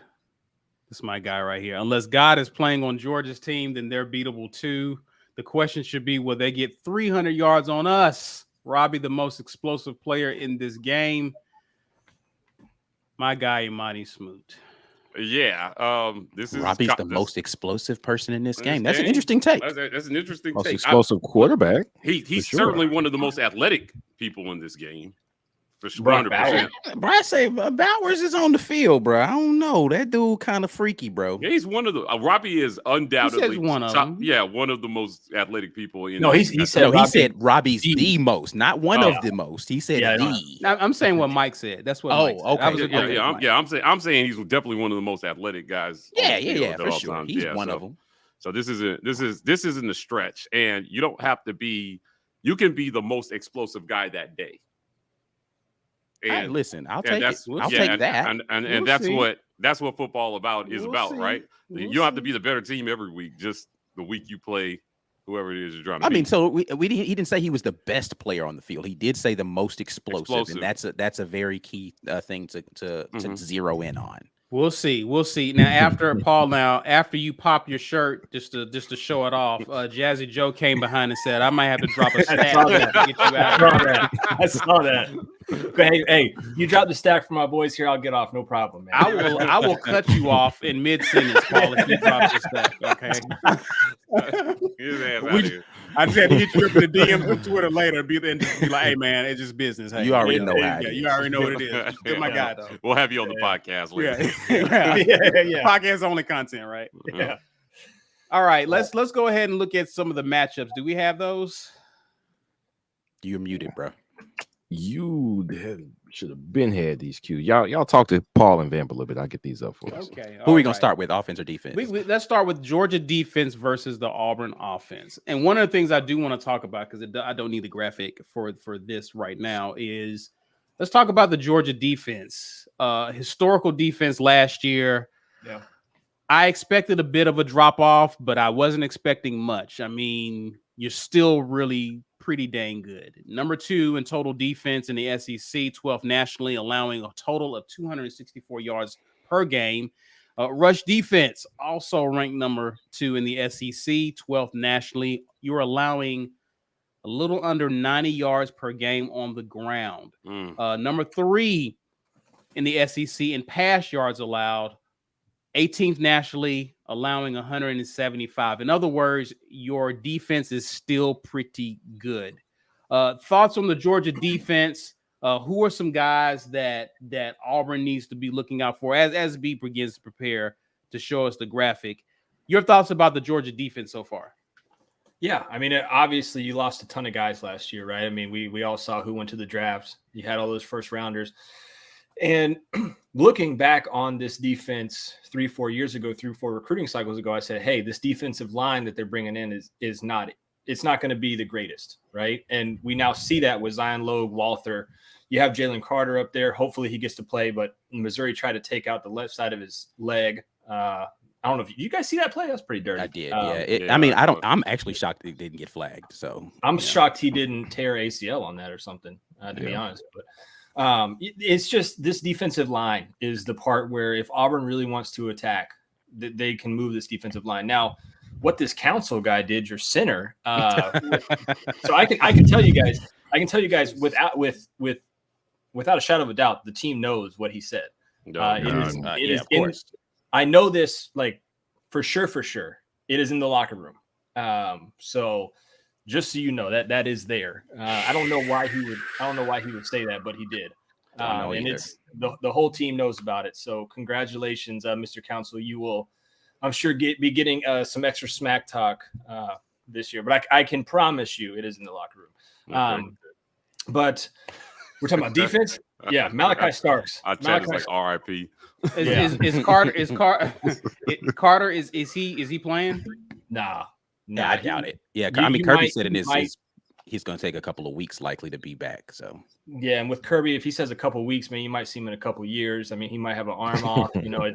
This is my guy right here. Unless God is playing on Georgia's team, then they're beatable too. The question should be, will they get 300 yards on us? Robbie, the most explosive player in this game. My guy, Imani Smoot. Yeah. This is Robbie's the most explosive person in this game. That's an interesting take. That's an interesting Most take. explosive quarterback. He's sure. certainly one of the most athletic people in this game. For 100%. Bro, I say Bowers is on the field, bro. I don't know. That dude kind of freaky, bro. Yeah, he's one of the Robbie is undoubtedly one of top, them. Yeah, one of the most athletic people in. No, he said Robbie's the most, not one of the most. He said the. I'm saying what Mike said. That's what. Mike said. Okay. I'm saying he's definitely one of the most athletic guys. Yeah, for sure. Times. He's one of them. So this isn't a stretch, and you don't have to be. You can be the most explosive guy that day. And hey, listen, I'll take it. I'll take that. And that's what football is about, right? You don't have to be the better team every week. Just the week you play whoever it is you're trying to I beat. mean, so he didn't say he was the best player on the field. He did say the most explosive. And that's a very key thing to zero in on. We'll see. Now, after you pop your shirt, just to show it off, Jazzy Joe came behind and said, "I might have to drop a stack to get you out." I saw that. Hey, you drop the stack for my boys here. I'll get off. No problem, man. I will cut you off in mid sentence, Paul, if you drop the stack. Okay. I just had to hit you up in the DMs on Twitter later and be like, "Hey, man, it's just business." Hey, you already know how. You already know what it is. You're my guy, though. We'll have you on the podcast later. Yeah. Podcast only content, right? Yeah. All right, let's go ahead and look at some of the matchups. Do we have those? You're muted, bro. You should have been had these cues. Y'all talk to Paul and Vamp a little bit. I'll get these up for us. Okay. Who are we gonna start with, offense or defense? Let's start with Georgia defense versus the Auburn offense. And one of the things I do want to talk about, because I don't need the graphic for this right now, is let's talk about the Georgia defense. Historical defense last year. Yeah. I expected a bit of a drop off, but I wasn't expecting much. I mean, you're still really pretty dang good. Number 2 in total defense in the SEC, 12th nationally, allowing a total of 264 yards per game. Rush defense, also ranked number 2 in the SEC, 12th nationally. You're allowing a little under 90 yards per game on the ground. Number 3 in the SEC in pass yards allowed, 18th nationally, allowing 175. In other words, your defense is still pretty good. Thoughts on the Georgia defense? Who are some guys that Auburn needs to be looking out for as B begins to prepare to show us the graphic? Your thoughts about the Georgia defense so far? Yeah, I mean, obviously you lost a ton of guys last year, right? I mean, we all saw who went to the drafts. You had all those first rounders. And looking back on this defense 3-4 years ago, 3-4 recruiting cycles ago, I said, hey, this defensive line that they're bringing in is not going to be the greatest, right? And we now see that with Zion Logue, Walther. You have Jalen Carter up there. Hopefully he gets to play, but Missouri tried to take out the left side of his leg. I don't know if you guys see that play. That's pretty dirty. I did. I'm actually shocked that it didn't get flagged. So I'm shocked he didn't tear ACL on that or something, to be honest. But it's just this defensive line is the part where if Auburn really wants to attack, they can move this defensive line. Now, what this council guy did, your center. So I can tell you guys without a shadow of a doubt, the team knows what he said. Of course. I know this like for sure. It is in the locker room. So just so you know that is there. I don't know why he would say that, but he did. And it's the whole team knows about it. So congratulations, Mr. Council. You will, I'm sure, be getting some extra smack talk this year. But I can promise you, it is in the locker room. But we're talking about defense. Yeah, Malachi Starks. I check it's like RIP. Is Carter is he playing? Nah, I doubt it. Yeah, I mean, Kirby said he's going to take a couple of weeks likely to be back. So yeah, and with Kirby, if he says a couple of weeks, man, you might see him in a couple of years. I mean, he might have an arm off. You know,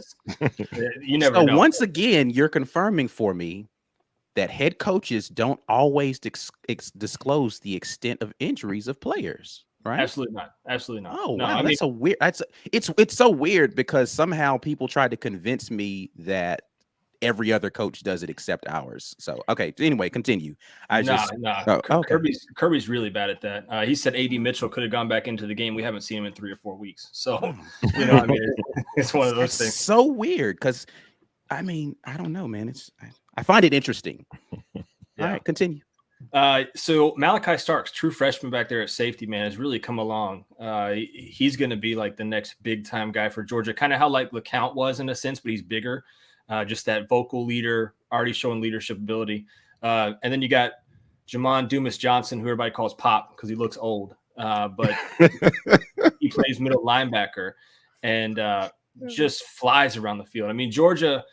you never know. Once again, you're confirming for me that head coaches don't always disclose the extent of injuries of players. Right? Absolutely not. Oh, no, wow. It's so weird because somehow people tried to convince me that every other coach does it except ours. So, okay. Anyway, continue. Kirby's really bad at that. He said AD Mitchell could have gone back into the game. We haven't seen him in 3 or 4 weeks. So, you know, I mean, it's one of those things. So weird because, I mean, I don't know, man. I find it interesting. All right, continue. So Malachi Starks, true freshman back there at safety, man, has really come along. He's going to be like the next big time guy for Georgia, kind of how like LeCount was in a sense, but he's bigger. Just that vocal leader, already showing leadership ability. And then you got Jamon Dumas Johnson, who everybody calls Pop because he looks old, but he plays middle linebacker and just flies around the field. I mean, Georgia.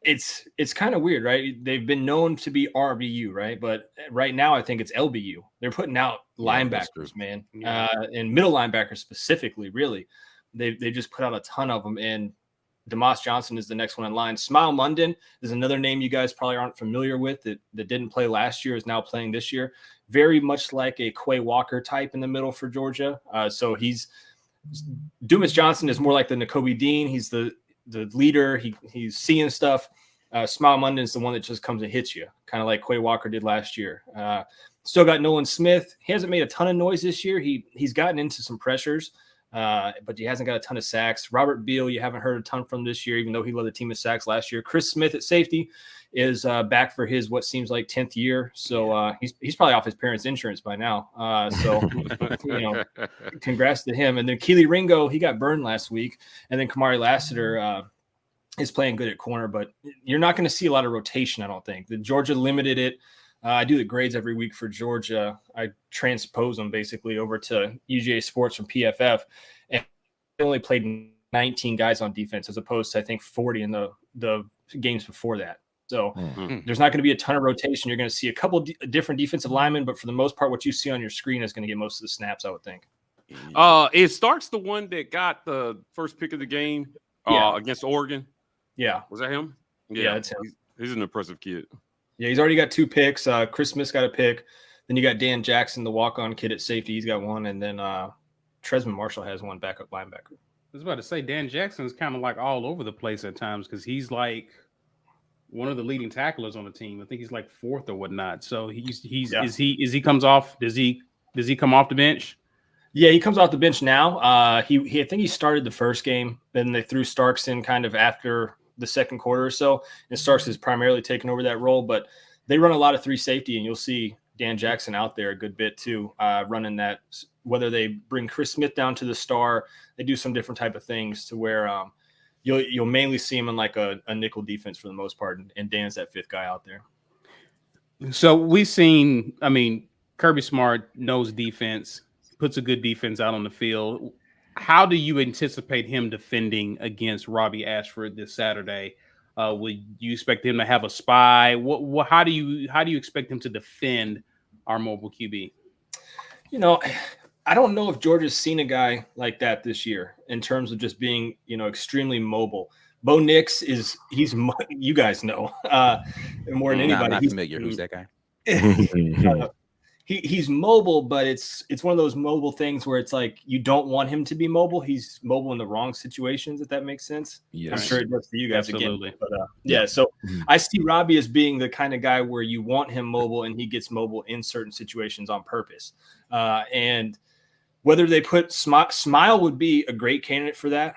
It's kind of weird, right? They've been known to be RBU, right? But right now, I think it's LBU. They're putting out linebackers, man, and middle linebackers specifically. Really, they just put out a ton of them, and Demas Johnson is the next one in line. Smile Munden is another name you guys probably aren't familiar with that didn't play last year, is now playing this year. Very much like a Quay Walker type in the middle for Georgia. So Dumas Johnson is more like the Nakobe Dean. He's the leader. He's seeing stuff. Smile Munden is the one that just comes and hits you, kind of like Quay Walker did last year. Still got Nolan Smith. He hasn't made a ton of noise this year. He's gotten into some pressures, but he hasn't got a ton of sacks. Robert Beal, you haven't heard a ton from this year, even though he led the team in sacks last year. Chris Smith at safety is back for his what seems like 10th year. So he's probably off his parents' insurance by now. So congrats to him. And then Keely Ringo, he got burned last week. And then Kamari Lassiter is playing good at corner, but you're not going to see a lot of rotation, I don't think. The Georgia limited it. I do the grades every week for Georgia. I transpose them basically over to UGA Sports from PFF, and they only played 19 guys on defense as opposed to, I think, 40 in the games before that. So there's not going to be a ton of rotation. You're going to see a couple different defensive linemen, but for the most part, what you see on your screen is going to get most of the snaps, I would think. Is Starks the one that got the first pick of the game against Oregon? Yeah. Was that him? Yeah, it's him. He's an impressive kid. Yeah, he's already got 2 picks. Chris Smith's got a pick. Then you got Dan Jackson, the walk-on kid at safety. He's got one. And then Tresman Marshall has one backup linebacker. I was about to say Dan Jackson's kind of like all over the place at times because he's like one of the leading tacklers on the team. I think he's like 4th or whatnot. So is he comes off? Does he come off the bench? Yeah, he comes off the bench now. I think he started the first game. Then they threw Starks in kind of after the second quarter or so, and Starks has primarily taken over that role. But they run a lot of 3 safety, and you'll see Dan Jackson out there a good bit too, running that. Whether they bring Chris Smith down to the star, they do some different type of things to where you'll mainly see him in like a nickel defense for the most part, and Dan's that 5th guy out there. So we've seen, Kirby Smart knows defense, puts a good defense out on the field. How do you anticipate him defending against Robbie Ashford this Saturday? Would you expect him to have a spy? How do you expect him to defend our mobile QB? I don't know if Georgia's seen a guy like that this year in terms of just being, extremely mobile. Bo Nix you guys know, more than anybody. I'm not familiar. Who's that guy? He's mobile, but it's one of those mobile things where it's like you don't want him to be mobile. He's mobile in the wrong situations, if that makes sense. Yes. I'm sure it does for you guys. Absolutely. Again. But so I see Robbie as being the kind of guy where you want him mobile and he gets mobile in certain situations on purpose. And whether they put Smile would be a great candidate for that.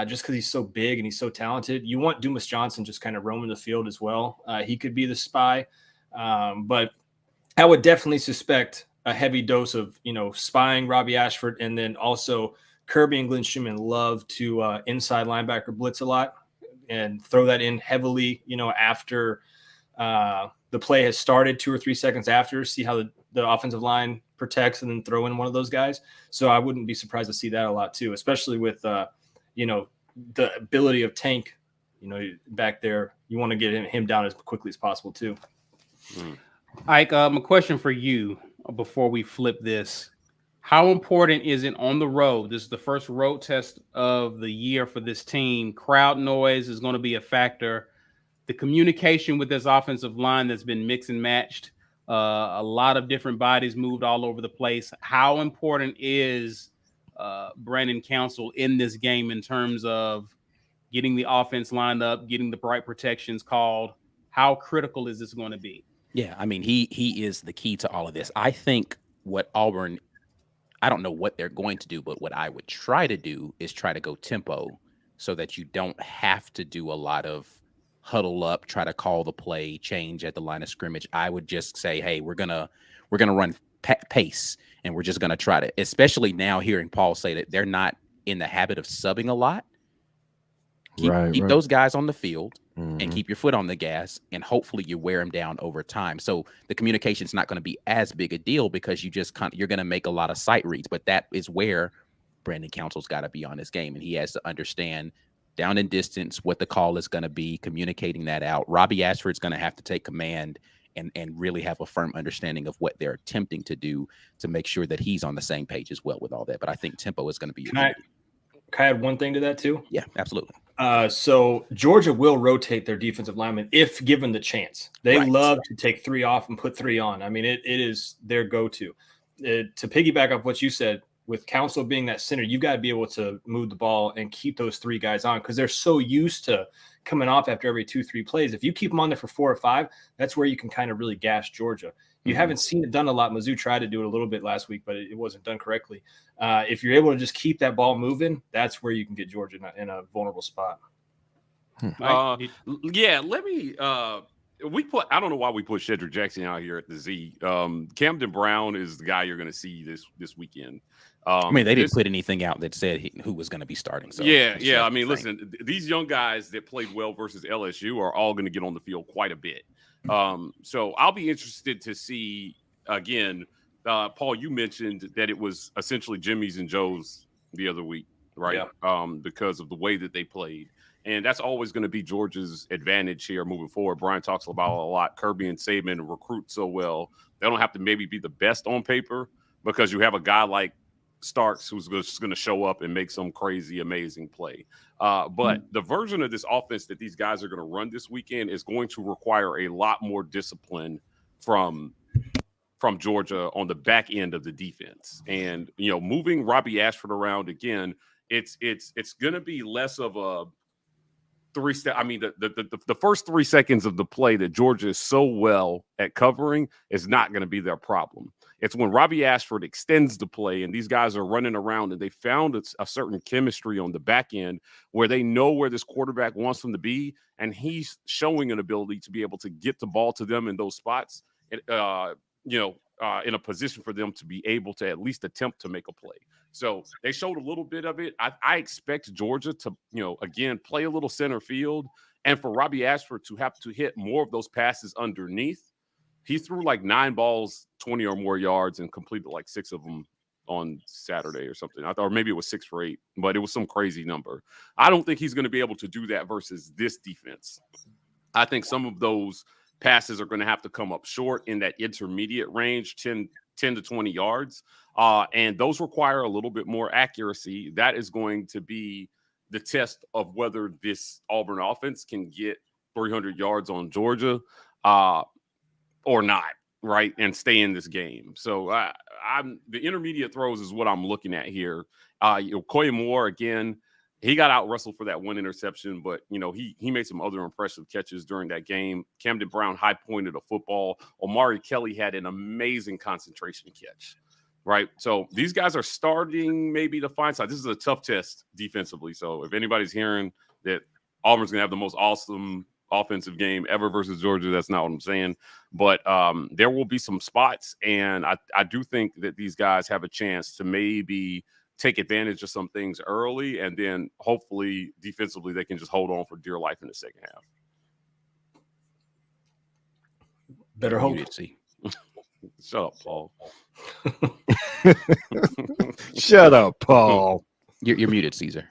Just because he's so big and he's so talented. You want Dumas Johnson just kind of roaming the field as well. He could be the spy. But I would definitely suspect a heavy dose of, spying Robbie Ashford, and then also Kirby and Glenn Schumann love to inside linebacker blitz a lot and throw that in heavily, after the play has started 2 or 3 seconds after, see how the offensive line protects and then throw in one of those guys. So I wouldn't be surprised to see that a lot too, especially with, the ability of Tank, back there. You want to get him down as quickly as possible too. Ike, a question for you before we flip this. How important is it on the road? This is the first road test of the year for this team. Crowd noise is going to be a factor. The communication with this offensive line that's been mixed and matched. A lot of different bodies moved all over the place. How important is Brandon Council in this game in terms of getting the offense lined up, getting the bright protections called? How critical is this going to be? Yeah, he is the key to all of this. I think what Auburn, I don't know what they're going to do, but what I would try to do is try to go tempo so that you don't have to do a lot of huddle up, try to call the play, change at the line of scrimmage. I would just say, hey, we're gonna run pace, and we're just gonna try to, especially now hearing Paul say that they're not in the habit of subbing a lot. Keep those guys on the field and keep your foot on the gas, and hopefully you wear them down over time. So the communication is not going to be as big a deal because you're going to make a lot of sight reads. But that is where Brandon Council's got to be on his game, and he has to understand down in distance what the call is going to be, communicating that out. Robbie Ashford's going to have to take command and really have a firm understanding of what they're attempting to do to make sure that he's on the same page as well with all that. But I think tempo is going to be. Can I add one thing to that too? Yeah, absolutely. So Georgia will rotate their defensive linemen if given the chance. They love to take 3 off and put 3 on. I mean, it is their go-to. To piggyback off what you said, with Council being that center, you got to be able to move the ball and keep those 3 guys on because they're so used to coming off after every 2-3 plays. If you keep them on there for 4 or 5, that's where you can kind of really gash Georgia. You haven't seen it done a lot. Mizzou tried to do it a little bit last week, but it wasn't done correctly. If you're able to just keep that ball moving, that's where you can get Georgia in a vulnerable spot. Yeah, let me I don't know why we put Shedrick Jackson out here at the Z. Camden Brown is the guy you're going to see this weekend. I mean, they didn't put anything out that said who was going to be starting. So yeah. I mean, listen, these young guys that played well versus LSU are all going to get on the field quite a bit. So I'll be interested to see again. Paul, you mentioned that it was essentially Jimmy's and Joe's the other week, right? Yeah. Because of the way that they played. And that's always going to be Georgia's advantage here moving forward. Brian talks about a lot. Kirby and Saban recruit so well. They don't have to maybe be the best on paper because you have a guy like Starks who's just going to show up and make some crazy, amazing play. But the version of this offense that these guys are going to run this weekend is going to require a lot more discipline from Georgia on the back end of the defense. And, moving Robbie Ashford around again, it's going to be less of a the first 3 seconds of the play that Georgia is so well at covering is not going to be their problem. It's when Robbie Ashford extends the play and these guys are running around and they found a certain chemistry on the back end where they know where this quarterback wants them to be, and he's showing an ability to be able to get the ball to them in those spots, in a position for them to be able to at least attempt to make a play. So they showed a little bit of it. I expect Georgia to, again, play a little center field, and for Robbie Ashford to have to hit more of those passes underneath. He threw like 9 balls, 20 or more yards, and completed like 6 of them on Saturday or something. Or maybe it was 6 for 8, but it was some crazy number. I don't think he's going to be able to do that versus this defense. I think some of those passes are going to have to come up short in that intermediate range, 10 to 20 yards. And those require a little bit more accuracy. That is going to be the test of whether this Auburn offense can get 300 yards on Georgia or not, right, and stay in this game. So the intermediate throws is what I'm looking at here. Koy Moore, again, he got out wrestled for that 1 interception, but, he made some other impressive catches during that game. Camden Brown high-pointed a football. Omari Kelly had an amazing concentration catch, right? So these guys are starting maybe to find side. This is a tough test defensively. So if anybody's hearing that Auburn's going to have the most awesome offensive game ever versus Georgia, that's not what I'm saying. But there will be some spots, and I do think that these guys have a chance to maybe – take advantage of some things early, and then hopefully defensively they can just hold on for dear life in the second half. Better hope. Shut up, Paul. Shut up, Paul. You're muted, Caesar.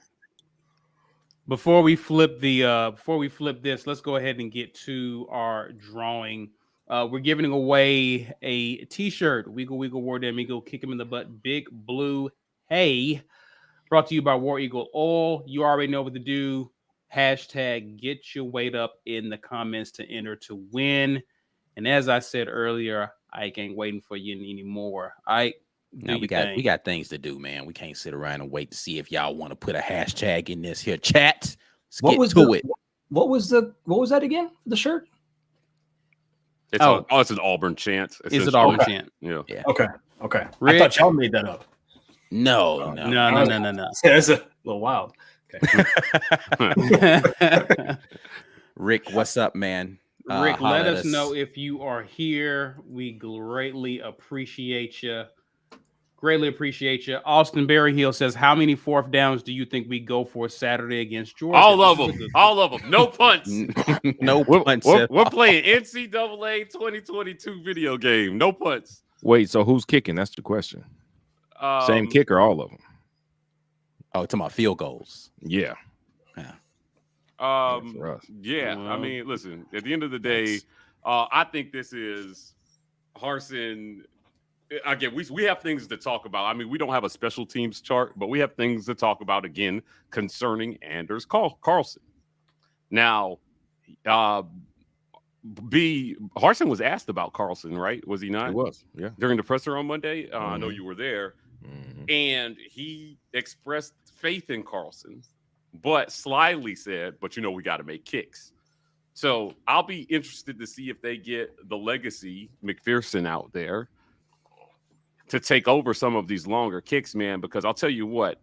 Before we flip this, let's go ahead and get to our drawing. We're giving away a T-shirt. Wiggle War Damn Eagle, kick him in the butt, big blue. Hey, brought to you by War Eagle Oil. You already know what to do. Hashtag get your weight up in the comments to enter to win. And as I said earlier, I ain't waiting for you anymore. We got things to do, man. We can't sit around and wait to see if y'all want to put a hashtag in this here chat. What was that again? The shirt? It's it's an Auburn chant. It's an Auburn chant. Yeah. Okay. Rick, I thought y'all made that up. No. That's a little wild. Okay. Rick, what's up, man? Rick, let us know if you are here. We greatly appreciate you. Austin Berryhill says, how many 4th downs do you think we go for Saturday against Georgia? All of them. No punts. No punts. We're playing NCAA 2022 video game. No punts. Wait, so who's kicking? That's the question. Same kicker, all of them. Oh, talking about field goals. Yeah. For us. Yeah. Well, I mean, listen, at the end of the day, I think this is Harsin again, we have things to talk about. I mean, we don't have a special teams chart, but we have things to talk about again concerning Anders Carlson. Now, Harsin was asked about Carlson, right? Was he not? He was, yeah. During the presser on Monday. I know you were there. And he expressed faith in Carlson, but slyly said, but we got to make kicks. So I'll be interested to see if they get the legacy McPherson out there to take over some of these longer kicks, man, because I'll tell you what,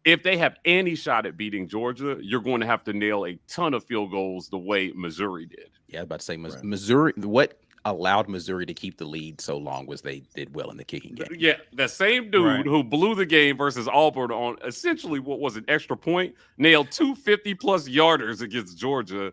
if they have any shot at beating Georgia, you're going to have to nail a ton of field goals the way Missouri did. Yeah, I was about to say Missouri. What allowed Missouri to keep the lead so long was they did well in the kicking game. Yeah, the same dude who blew the game versus Auburn on essentially what was an extra point, nailed 250-plus yarders against Georgia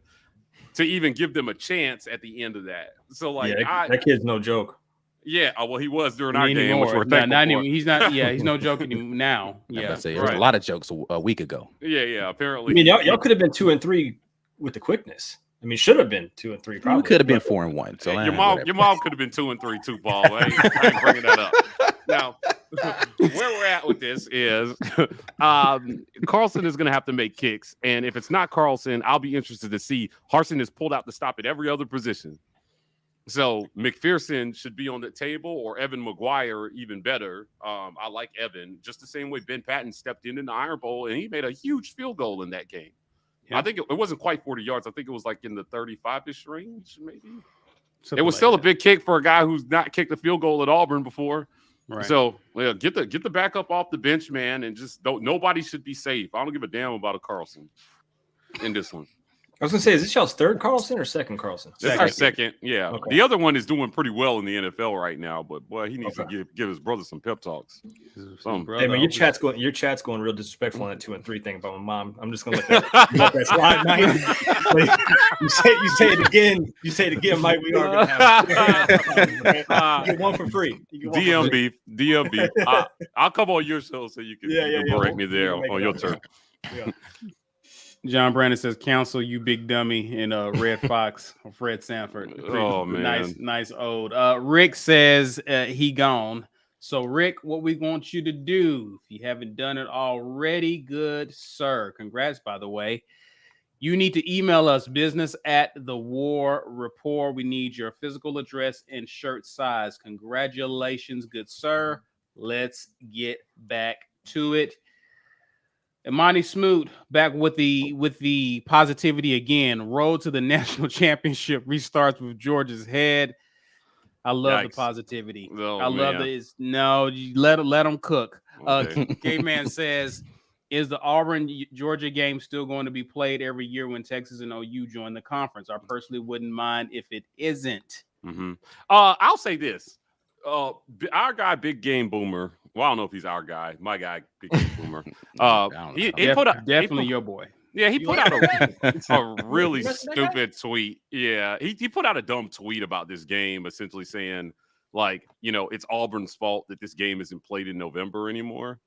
to even give them a chance at the end of that. So, like, that kid's no joke. Yeah, well, he was during our game, which we're thankful for. He's not. Yeah, he's no joke anymore now. Yeah, there was a lot of jokes a week ago. Yeah. Apparently, I mean, y'all could have been 2-3 with the quickness. I mean, should have been 2-3. Probably we could have been 4-1. So your mom could have been 2-3 too, Paul. I ain't bringing that up. Now, where we're at with this is Carlson is going to have to make kicks, and if it's not Carlson, I'll be interested to see. Harsin is pulled out to stop at every other position. So McPherson should be on the table, or Evan McGuire, even better. I like Evan, just the same way Ben Patton stepped in the Iron Bowl, and he made a huge field goal in that game. Yeah. I think it wasn't quite 40 yards. I think it was like in the 35-ish range, maybe. Something it was still a big kick for a guy who's not kicked a field goal at Auburn before. Right. So get the backup off the bench, man, and just nobody should be safe. I don't give a damn about a Carlson in this one. I was gonna say, is this y'all's third Carlson or second Carlson? This is our second, yeah. Okay. The other one is doing pretty well in the NFL right now, but boy, he needs to give his brother some pep talks. Hey man, your chat's going real disrespectful on that 2-3 thing about my mom. I'm just gonna let that slide, Mike. You say it again. You say it again, Mike. We are gonna have you get one for free. DM beef. I'll come on your show so you can correct me there on your turn. Yeah. John Brandon says, "Counsel, you big dummy," in Red Fox or Fred Sanford. Oh man, nice old. Rick says he gone. So Rick, what we want you to do, if you haven't done it already, good sir. Congrats, by the way. You need to email us business@thewar.report. We need your physical address and shirt size. Congratulations, good sir. Let's get back to it. Imani Smoot back with the positivity again. Road to the national championship restarts with Georgia's head. I love the positivity. Oh, I love this. No, you let them cook. Okay. Gay Man says, is the Auburn Georgia game still going to be played every year when Texas and OU join the conference? I personally wouldn't mind if it isn't. Mm-hmm. I'll say this. Our guy, Big Game Boomer. Well, I don't know if he's our guy. My guy, Big Game Boomer. He put out definitely your boy. Yeah, he put out a really stupid tweet. Yeah, he put out a dumb tweet about this game, essentially saying, like, it's Auburn's fault that this game isn't played in November anymore.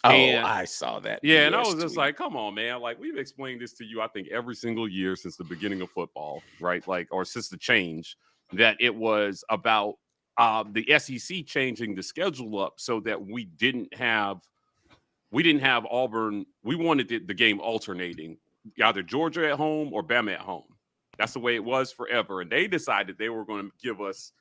I saw that. Yeah, and I was just like, come on, man. Like, we've explained this to you, I think, every single year since the beginning of football, right? Like, or since the change, that it was about the SEC changing the schedule up so that we didn't have Auburn. We wanted the game alternating, either Georgia at home or Bama at home. That's the way it was forever. And they decided they were going to give us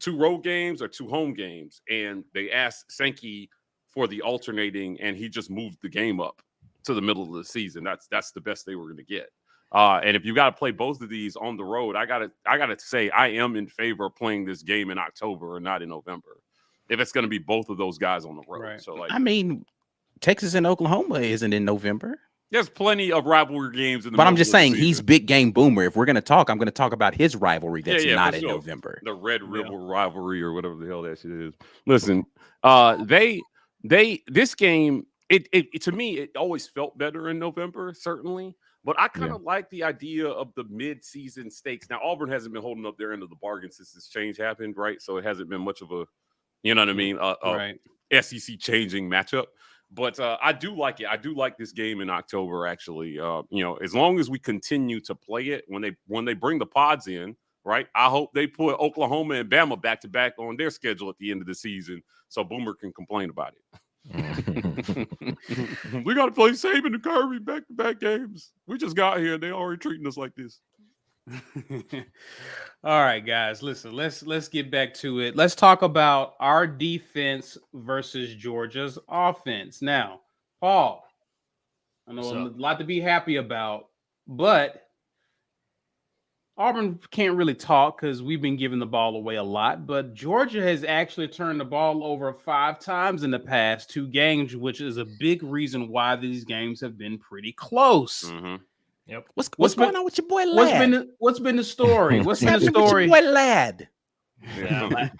2 road games or 2 home games. And they asked Sankey for the alternating, and he just moved the game up to the middle of the season. That's the best they were going to get. And if you got to play both of these on the road, I gotta say I am in favor of playing this game in October and not in November. If it's going to be both of those guys on the road, right. So like, I mean, Texas and Oklahoma isn't in November. There's plenty of rivalry games in the. But I'm just saying he's Big Game Boomer. If we're going to talk, I'm going to talk about his rivalry that's not in November. The Red River rivalry or whatever the hell that shit is. Listen, this game, it to me, it always felt better in November, certainly. But I kind of like the idea of the mid-season stakes. Now, Auburn hasn't been holding up their end of the bargain since this change happened, right? So it hasn't been much of a, you know what I mean, right. SEC changing matchup. But I do like it. I do like this game in October, actually. As long as we continue to play it, when they bring the pods in, right? I hope they put Oklahoma and Bama back to back on their schedule at the end of the season so Boomer can complain about it. We got to play Saban and Kirby back to back games. We just got here. They already treating us like this. All right, guys, listen, let's get back to it. Let's talk about our defense versus Georgia's offense. Now, Paul, I know a lot to be happy about, but Auburn can't really talk because we've been giving the ball away a lot, but Georgia has actually turned the ball over 5 times in the past 2 games, which is a big reason why these games have been pretty close. Mm-hmm. Yep. What's going on with your boy Lad? What's been the story? What's been the happening with story? your boy Lad? Yeah,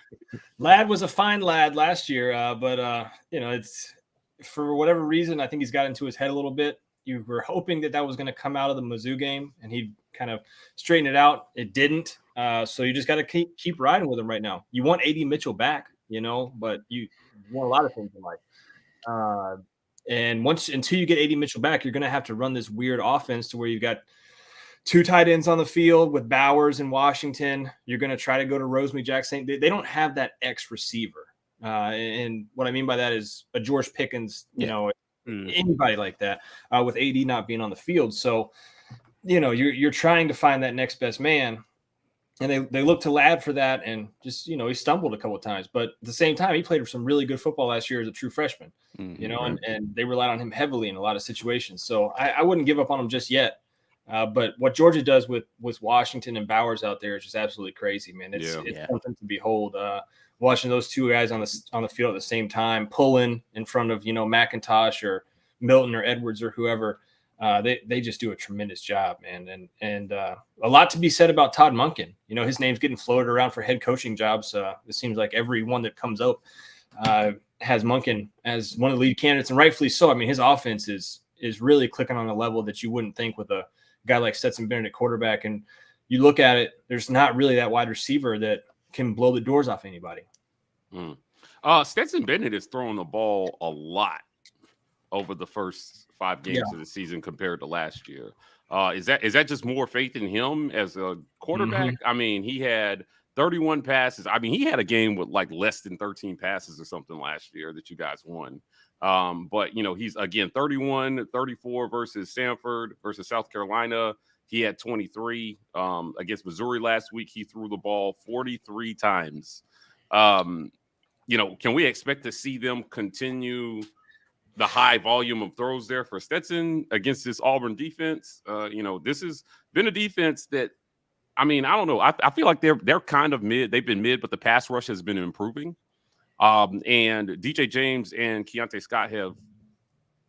Lad was a fine lad last year, but it's for whatever reason, I think he's got into his head a little bit. You were hoping that was going to come out of the Mizzou game and he'd kind of straighten it out. It didn't. So you just got to keep riding with him right now. You want A.D. Mitchell back, but you want a lot of things in life. And until you get A.D. Mitchell back, you're going to have to run this weird offense to where you've got 2 tight ends on the field with Bowers and Washington. You're going to try to go to Rosemary Jackson. They don't have that X receiver. And what I mean by that is a George Pickens, anybody like that with AD not being on the field. So, you're trying to find that next best man. And they look to Lad for that. And just, he stumbled a couple of times. But at the same time, he played some really good football last year as a true freshman, and they relied on him heavily in a lot of situations. So I wouldn't give up on him just yet. But what Georgia does with Washington and Bowers out there is just absolutely crazy, man. It's something to behold. Watching those 2 guys on the field at the same time, pulling in front of McIntosh or Milton or Edwards or whoever, they just do a tremendous job, man. And a lot to be said about Todd Monken. His name's getting floated around for head coaching jobs. It seems like every one that comes up has Monken as one of the lead candidates, and rightfully so. I mean, his offense is really clicking on a level that you wouldn't think with a guy like Stetson Bennett at quarterback. And you look at it, there's not really that wide receiver that can blow the doors off anybody. Stetson Bennett is throwing the ball a lot over the first 5 games of the season compared to last year. Is that just more faith in him as a quarterback? Mm-hmm. I mean, he had 31 passes. I mean, he had a game with like less than 13 passes or something last year that you guys won. But he's again 31, 34 versus Stanford versus South Carolina. He had 23 against Missouri last week. He threw the ball 43 times. Can we expect to see them continue the high volume of throws there for Stetson against this Auburn defense? This has been a defense that, I mean, I don't know. I feel like they're kind of mid. They've been mid, but the pass rush has been improving. And DJ James and Keontae Scott have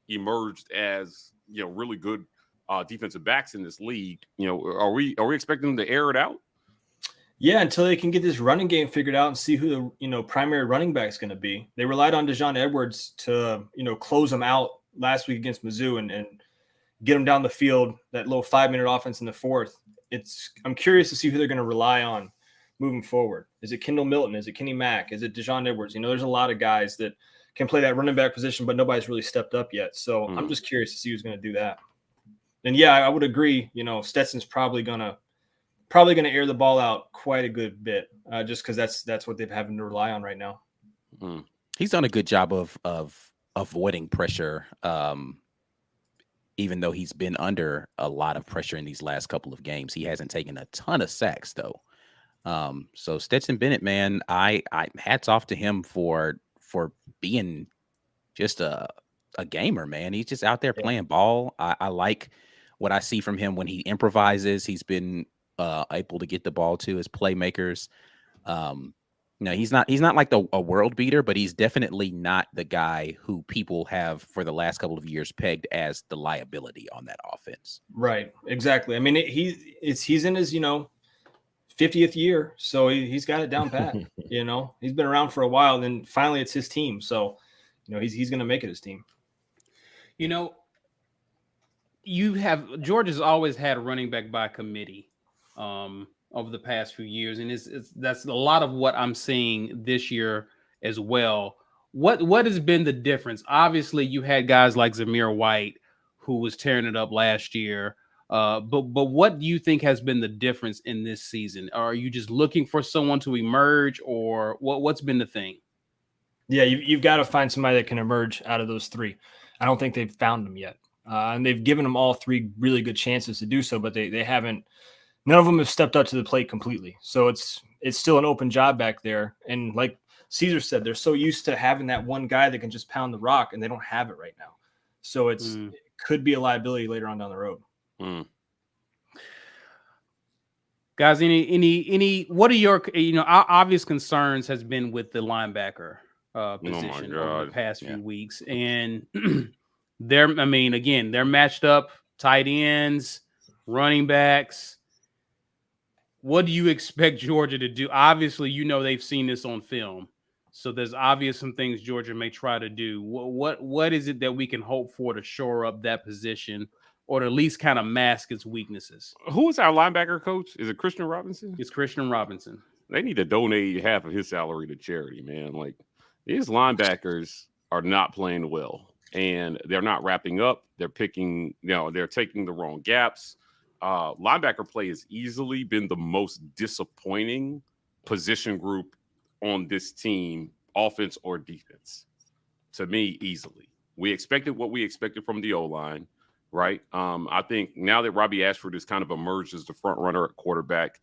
emerged as really good defensive backs in this league. Are we expecting them to air it out? Yeah, until they can get this running game figured out and see who the primary running back is going to be. They relied on Dejon Edwards to close them out last week against Mizzou and get them down the field. That little 5-minute offense in the fourth. I'm curious to see who they're going to rely on moving forward. Is it Kendall Milton? Is it Kenny Mack? Is it Dejon Edwards? There's a lot of guys that can play that running back position, but nobody's really stepped up yet. So I'm just curious to see who's going to do that. And yeah, I would agree. Stetson's probably going to air the ball out quite a good bit, just because that's what they're having to rely on right now. He's done a good job of avoiding pressure, even though he's been under a lot of pressure in these last couple of games. He hasn't taken a ton of sacks though. So Stetson Bennett, man, I hats off to him for being just a gamer, man. He's just out there playing ball. I like what I see from him when he improvises. He's been able to get the ball to his playmakers. He's not like a world beater, but he's definitely not the guy who people have for the last couple of years pegged as the liability on that offense. Right. Exactly. I mean, he's in his, 50th year. So he's got it down pat, he's been around for a while, and then finally it's his team. So, he's going to make it his team. Georgia's always had a running back by committee over the past few years, and that's a lot of what I'm seeing this year as well. What has been the difference? Obviously, you had guys like Zamir White, who was tearing it up last year. But what do you think has been the difference in this season? Are you just looking for someone to emerge, or what's been the thing? Yeah, you've got to find somebody that can emerge out of those three. I don't think they've found them yet. And they've given them all three really good chances to do so, but they haven't. None of them have stepped up to the plate completely. So it's still an open job back there. And like Caesar said, they're so used to having that one guy that can just pound the rock, and they don't have it right now. So it could be a liability later on down the road. Guys, any what are your our obvious concerns has been with the linebacker position over the past few weeks, and they're matched up tight ends, running backs. What do you expect Georgia to do? Obviously, they've seen this on film, so there's obvious some things Georgia may try to do. What is it that we can hope for to shore up that position, or to at least kind of mask its weaknesses? Who is our linebacker coach? Is it Christian Robinson? It's Christian Robinson. They need to donate half of his salary to charity, man. Like, these linebackers are not playing well, and they're not wrapping up. They're picking, they're taking the wrong gaps. Linebacker play has easily been the most disappointing position group on this team, offense or defense. To me, easily. We expected what we expected from the O-line, right? I think now that Robbie Ashford has kind of emerged as the front runner at quarterback,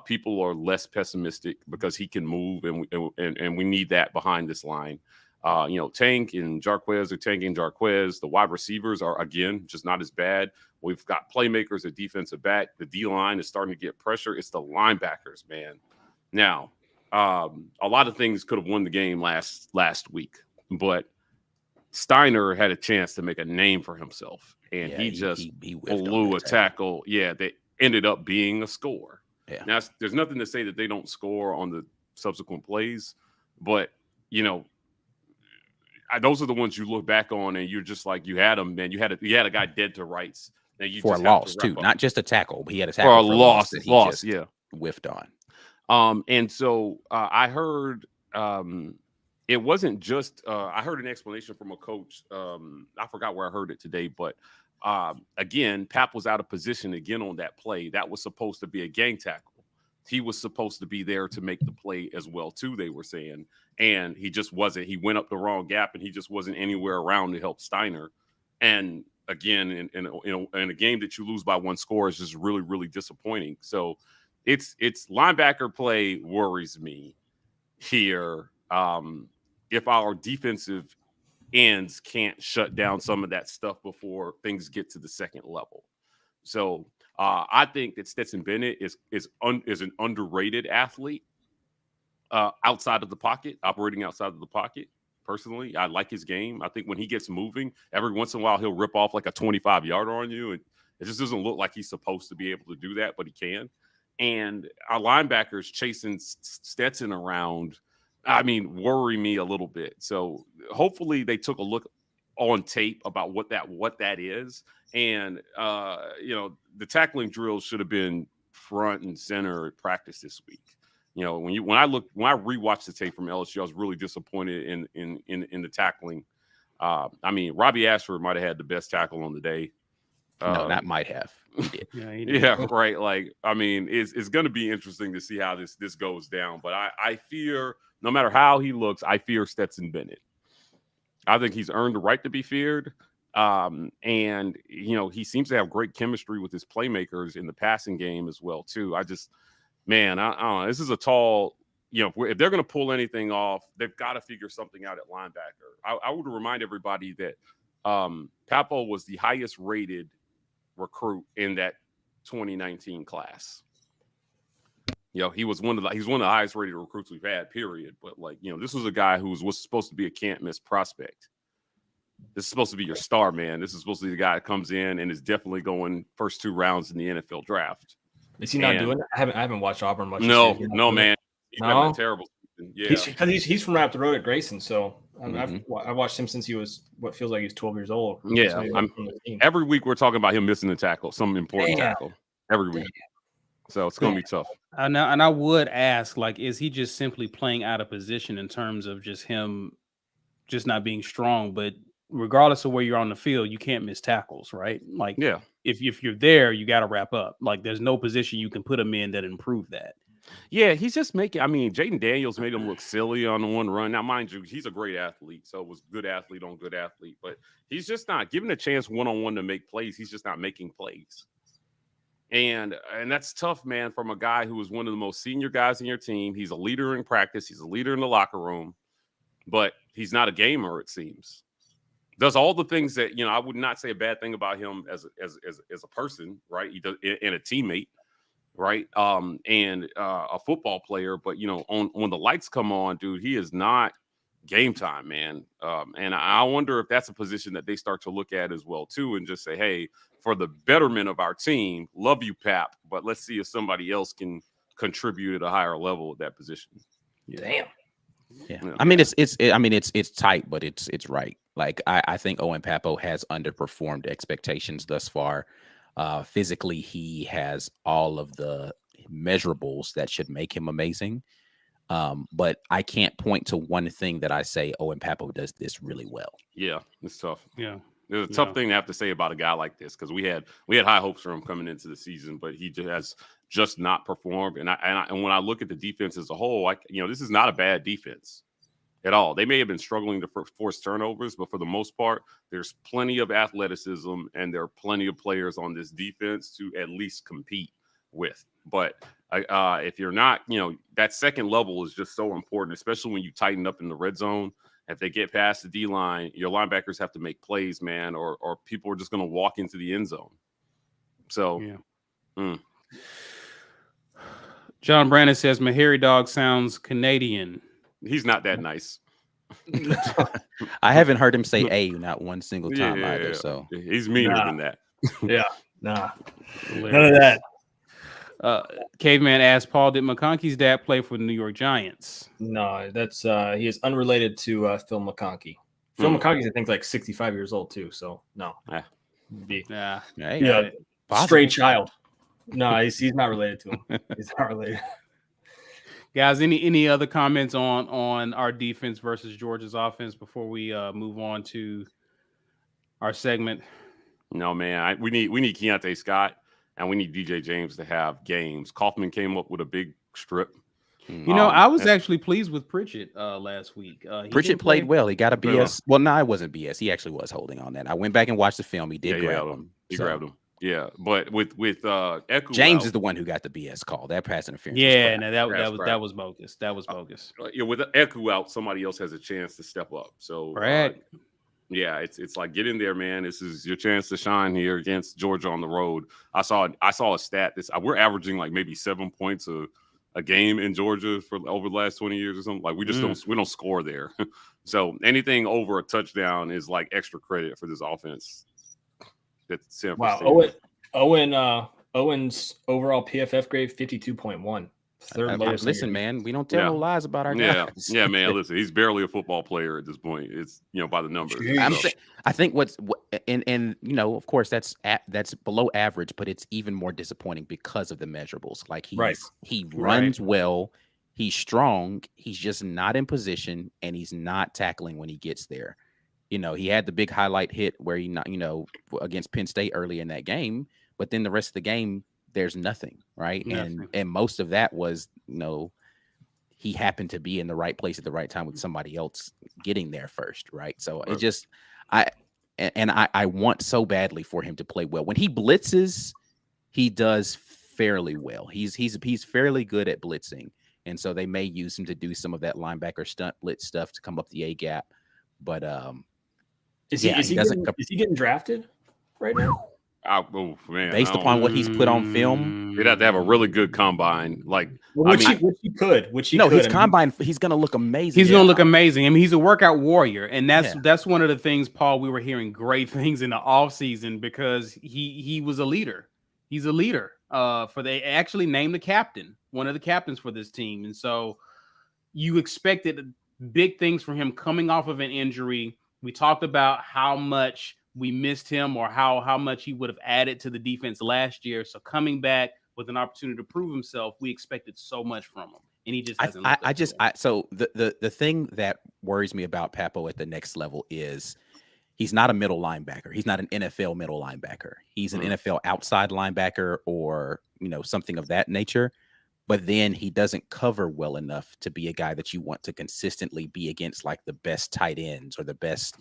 people are less pessimistic because he can move, and we need that behind this line. Tank and Jarquez are Tank and Jarquez. The wide receivers are, again, just not as bad. We've got playmakers at defensive back. The D-line is starting to get pressure. It's the linebackers, man. Now, a lot of things could have won the game last week, but Steiner had a chance to make a name for himself, and he blew a tackle. Yeah, that ended up being a score. Yeah. Now, there's nothing to say that they don't score on the subsequent plays, but, those are the ones you look back on and you're just like, you had them, man. You had a guy dead to rights. And you for just a loss too, not just a tackle, but he had a tackle for a loss that he just whiffed on. And so I heard it wasn't just I heard an explanation from a coach. I forgot where I heard it today, but again, Pap was out of position again on that play. That was supposed to be a gang tackle. He was supposed to be there to make the play as well, too, they were saying. And he just wasn't. He went up the wrong gap, and he just wasn't anywhere around to help Steiner. And again, in a game that you lose by one score is just really, really disappointing. So it's linebacker play worries me here. If our defensive ends can't shut down some of that stuff before things get to the second level. So I think that Stetson Bennett is an underrated athlete outside of the pocket, operating outside of the pocket. Personally, I like his game. I think when he gets moving, every once in a while he'll rip off like a 25-yarder on you, and it just doesn't look like he's supposed to be able to do that, but he can. And our linebackers chasing Stetson around, worry me a little bit. So hopefully they took a look on tape about what that is. And the tackling drills should have been front and center at practice this week. When I rewatched the tape from LSU, I was really disappointed in the tackling. Robbie Ashford might have had the best tackle on the day. No, not might have. Yeah, right. It's going to be interesting to see how this goes down. But I fear, no matter how he looks, I fear Stetson Bennett. I think he's earned the right to be feared. And he seems to have great chemistry with his playmakers in the passing game as well, too. I don't know. This is a tall, if they're going to pull anything off, they've got to figure something out at linebacker. I would remind everybody that Papo was the highest rated recruit in that 2019 class. He was one of the highest rated recruits we've had, period. But this was a guy who was supposed to be a can't miss prospect. This is supposed to be your star, man. This is supposed to be the guy that comes in and is definitely going first 2 rounds in the NFL draft. Is he not doing it? I haven't watched Auburn much. No, man. He's having a terrible season. Yeah. He's from right up the road at Grayson, so I've watched him since he was what feels like he's 12 years old. Yeah, every week we're talking about him missing a tackle, some important tackle every week. So it's going to be tough. And I would ask, is he just simply playing out of position in terms of just him just not being strong? But regardless of where you're on the field, you can't miss tackles, right? Like, Yeah. if you're there, you got to wrap up. Like, there's no position you can put him in that improve that. Yeah, he's just making. I mean, Jaden Daniels made him look silly on the one run. Now, mind you, he's a great athlete, so it was good athlete on good athlete, but he's just not given a chance one-on-one to make plays. He's just not making plays, and that's tough, man. From a guy who was one of the most senior guys in your team, he's a leader in practice, he's a leader in the locker room, but he's not a gamer. It seems does all the things that I would not say a bad thing about him as a person, right? He does, and a teammate. Right. And a football player. But, when the lights come on, dude, he is not game time, man. And I wonder if that's a position that they start to look at as well, too, and just say, hey, for the betterment of our team, love you, Pap, but let's see if somebody else can contribute at a higher level at that position. Damn. Yeah. I mean, it's tight, but it's right. Like, I think Owen Papo has underperformed expectations thus far. Physically, he has all of the measurables that should make him amazing. But I can't point to one thing that I say Owen Papo does this really well. Yeah, it's tough. Yeah. There's a tough thing to have to say about a guy like this, because we had high hopes for him coming into the season, but he has just not performed. And when I look at the defense as a whole, this is not a bad defense at all. They may have been struggling to force turnovers, but for the most part, there's plenty of athleticism and there are plenty of players on this defense to at least compete with. But if you're not, that second level is just so important, especially when you tighten up in the red zone. If they get past the D-line, your linebackers have to make plays, man, or people are just going to walk into the end zone. So, yeah. John Brandon says, Mahari Dog sounds Canadian. He's not that nice. I haven't heard him say "a" not one single time either. Yeah. So he's meaner than that. Yeah, nah, none of that. Caveman asked Paul, did McConkey's dad play for the New York Giants? No, that's he is unrelated to Phil McConkey. Phil McConkey's I think like 65 years old too. So no, stray child. No, he's not related to him. He's not related. Guys, any other comments on our defense versus Georgia's offense before we move on to our segment? No, man. We need Keontae Scott and we need DJ James to have games. Kaufman came up with a big strip. I was actually pleased with Pritchett last week. Pritchett played well. He got a BS. Well, no, it wasn't BS. He actually was holding on that. I went back and watched the film. He did grab him. He grabbed him. Yeah, but with Eku James out, is the one who got the BS call. That pass interference. Yeah, that was bogus. That was bogus. With Eku out, somebody else has a chance to step up. So yeah, it's like, get in there, man. This is your chance to shine here against Georgia on the road. I saw a stat. We're averaging like maybe 7 points a game in Georgia for over the last 20 years or something. Like we just don't score there. So anything over a touchdown is like extra credit for this offense. Wow, Owen's overall PFF grade 52.1. Third lowest. Listen, man, we don't tell no lies about our guys. Yeah, man. Listen, he's barely a football player at this point. It's by the numbers. I think of course that's below average, but it's even more disappointing because of the measurables. Like he runs well, he's strong, he's just not in position, and he's not tackling when he gets there. He had the big highlight hit where against Penn State early in that game, but then the rest of the game, there's nothing, right? Nothing. And most of that was, he happened to be in the right place at the right time with somebody else getting there first, right? So it just, I want so badly for him to play well. When he blitzes, he does fairly well. He's fairly good at blitzing, and so they may use him to do some of that linebacker stunt blitz stuff to come up the A gap, but Is he getting drafted right now? Oh man! Based upon what he's put on film, he'd have to have a really good combine. His combine, he's going to look amazing. He's going to look amazing. I mean, he's a workout warrior, and that's one of the things, Paul. We were hearing great things in the offseason because he was a leader. He's a leader. They actually named the captain, one of the captains for this team, and so you expected big things from him coming off of an injury. We talked about how much we missed him or how much he would have added to the defense last year. So coming back with an opportunity to prove himself, we expected so much from him. And he just hasn't. So the thing that worries me about Papo at the next level is he's not a middle linebacker. He's not an NFL middle linebacker. He's an NFL outside linebacker or, something of that nature. But then he doesn't cover well enough to be a guy that you want to consistently be against like the best tight ends or the best,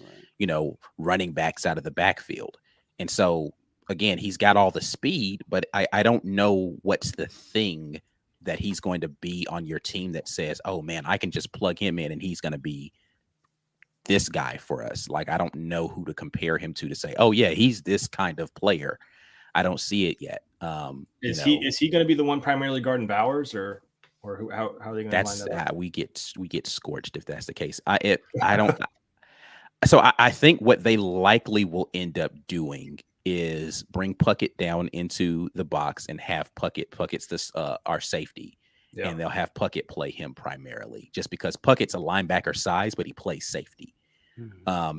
running backs out of the backfield. And so, again, he's got all the speed, but I don't know what's the thing that he's going to be on your team that says, oh, man, I can just plug him in and he's going to be this guy for us. Like, I don't know who to compare him to say, oh, yeah, he's this kind of player. I don't see it yet. Is he going to be the one primarily guarding Bowers or how are they going to line that up? We get scorched if that's the case. I don't. So I think what they likely will end up doing is bring Puckett down into the box and have Puckett's this our safety, and they'll have Puckett play him primarily, just because Puckett's a linebacker size, but he plays safety.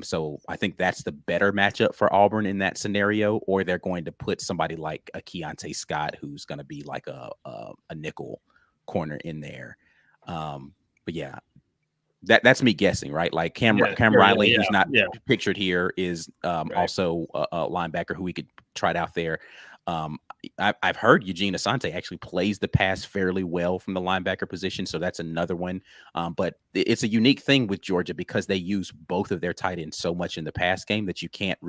So I think that's the better matchup for Auburn in that scenario, or they're going to put somebody like a Keontae Scott, who's going to be like a nickel corner in there. But yeah, that's me guessing, right? Like Cam Riley, who's not pictured here, is also a linebacker who we could try out there. I've heard Eugene Asante actually plays the pass fairly well from the linebacker position, so that's another one. But it's a unique thing with Georgia because they use both of their tight ends so much in the pass game that you can't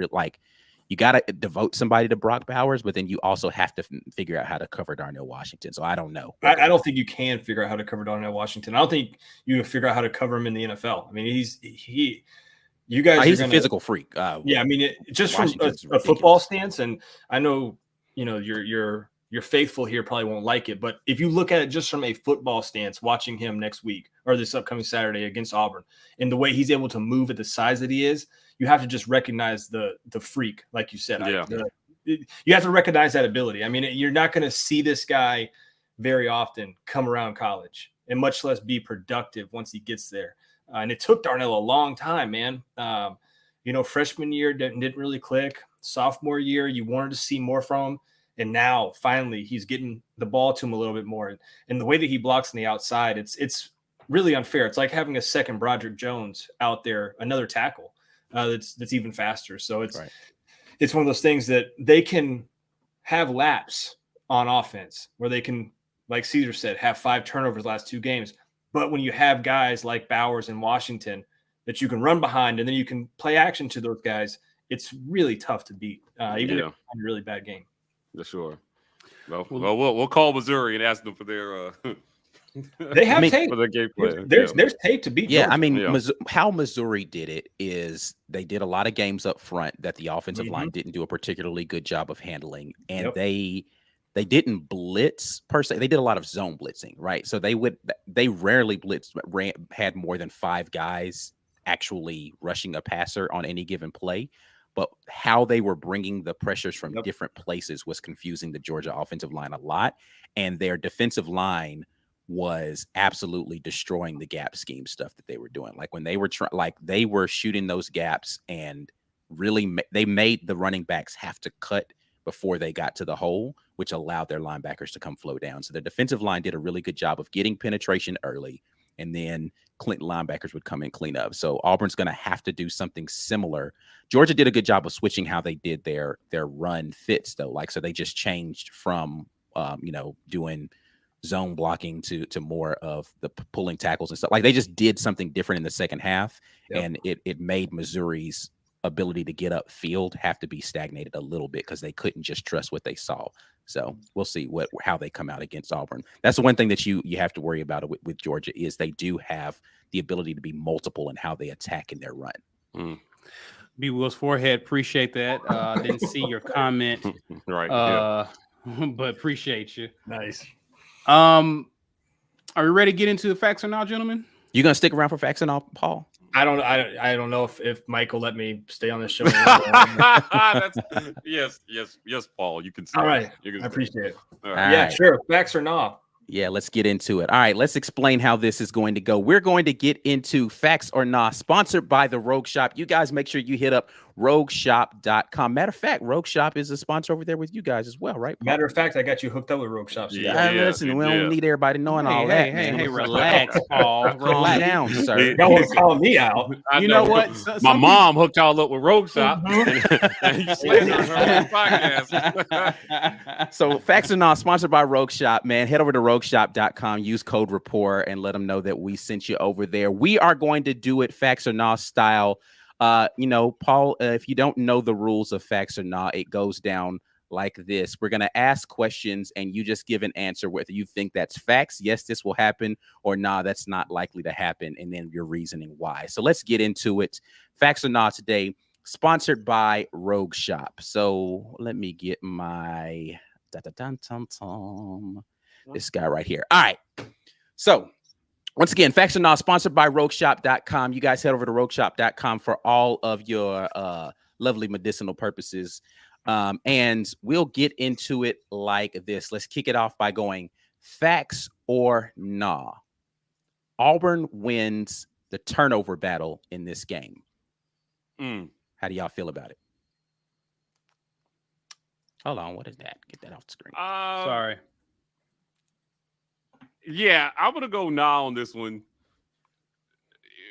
you got to devote somebody to Brock Bowers, but then you also have to figure out how to cover Darnell Washington. So I don't know. I don't think you can figure out how to cover Darnell Washington. I don't think you can figure out how to cover him in the NFL. I mean, you guys. He's a physical freak. I mean, just from a football stance, and I know. You're faithful here probably won't like it, but if you look at it just from a football stance, watching him next week or this upcoming Saturday against Auburn, and the way he's able to move at the size that he is, you have to just recognize the freak, like you said. You have to recognize that ability. I mean, you're not going to see this guy very often come around college, and much less be productive once he gets there. And it took Darnell a long time, man. Freshman year didn't really click. Sophomore year, you wanted to see more from him. And now, finally, he's getting the ball to him a little bit more. And the way that he blocks on the outside, it's really unfair. It's like having a second Broderick Jones out there, another tackle that's even faster. So it's one of those things that they can have laps on offense where they can, like Caesar said, have 5 turnovers last 2 games. But when you have guys like Bowers and Washington that you can run behind and then you can play action to those guys, it's really tough to beat, even if it's a really bad game. For sure. Well, we'll call Missouri and ask them for their. They have tape for their game plan. There's tape to beat. Yeah, Georgia. I mean, how Missouri did it is they did a lot of games up front that the offensive line didn't do a particularly good job of handling, and they didn't blitz per se. They did a lot of zone blitzing, right? So they rarely had more than 5 guys actually rushing a passer on any given play. But how they were bringing the pressures from different places was confusing the Georgia offensive line a lot. And their defensive line was absolutely destroying the gap scheme stuff that they were doing. Like when they were they were shooting those gaps and really they made the running backs have to cut before they got to the hole, which allowed their linebackers to come flow down. So the defensive line did a really good job of getting penetration early, and then Clinton linebackers would come and clean up. So Auburn's going to have to do something similar. Georgia did a good job of switching how they did their run fits, though. So they just changed from, doing zone blocking to more of the pulling tackles and stuff. Like they just did something different in the second half, and it made Missouri's ability to get upfield have to be stagnated a little bit because they couldn't just trust what they saw. So we'll see how they come out against Auburn. That's the one thing that you have to worry about with Georgia is they do have the ability to be multiple in how they attack in their run. B. Will's forehead. Appreciate that. Didn't see your comment. Right. But appreciate you. Nice. Are we ready to get into the facts or not, gentlemen? You gonna stick around for facts and all, Paul? I don't know if Mike will let me stay on this show. Yes, Paul. You can stay. All right. I appreciate it. Right. Sure. Facts or not. Yeah, let's get into it. All right, let's explain how this is going to go. We're going to get into Facts or Nah, sponsored by The Rogue Shop. You guys make sure you hit up rogueshop.com. Matter of fact, Rogue Shop is a sponsor over there with you guys as well, right, Paul? Matter of fact, I got you hooked up with Rogue Shop. So Yeah. Listen, we don't need everybody knowing all that, man. Hey, relax, Paul. Calm Relax. down, sir. Y'all want to call me out? You know what? My mom hooked y'all up with Rogue Shop. Mm-hmm. And you slammed on her podcast. So Facts or Not, sponsored by Rogue Shop, man. Head over to rogueshop.com, use code Rapport, and let them know that we sent you over there. We are going to do it Facts or Not style. Paul, if you don't know the rules of Facts or Not, it goes down like this. We're going to ask questions and you just give an answer whether you think that's facts, yes, this will happen, or nah, that's not likely to happen, and then your reasoning why. So let's get into it. Facts or Not today, sponsored by Rogue Shop. So let me get my this guy right here. All right. So once again, Facts or Not, sponsored by rogueshop.com. You guys head over to rogueshop.com for all of your lovely medicinal purposes. And we'll get into it like this. Let's kick it off by going facts or nah. Auburn wins the turnover battle in this game. How do y'all feel about it? Hold on. What is that? Get that off the screen. Sorry. Yeah, I'm gonna go nah on this one.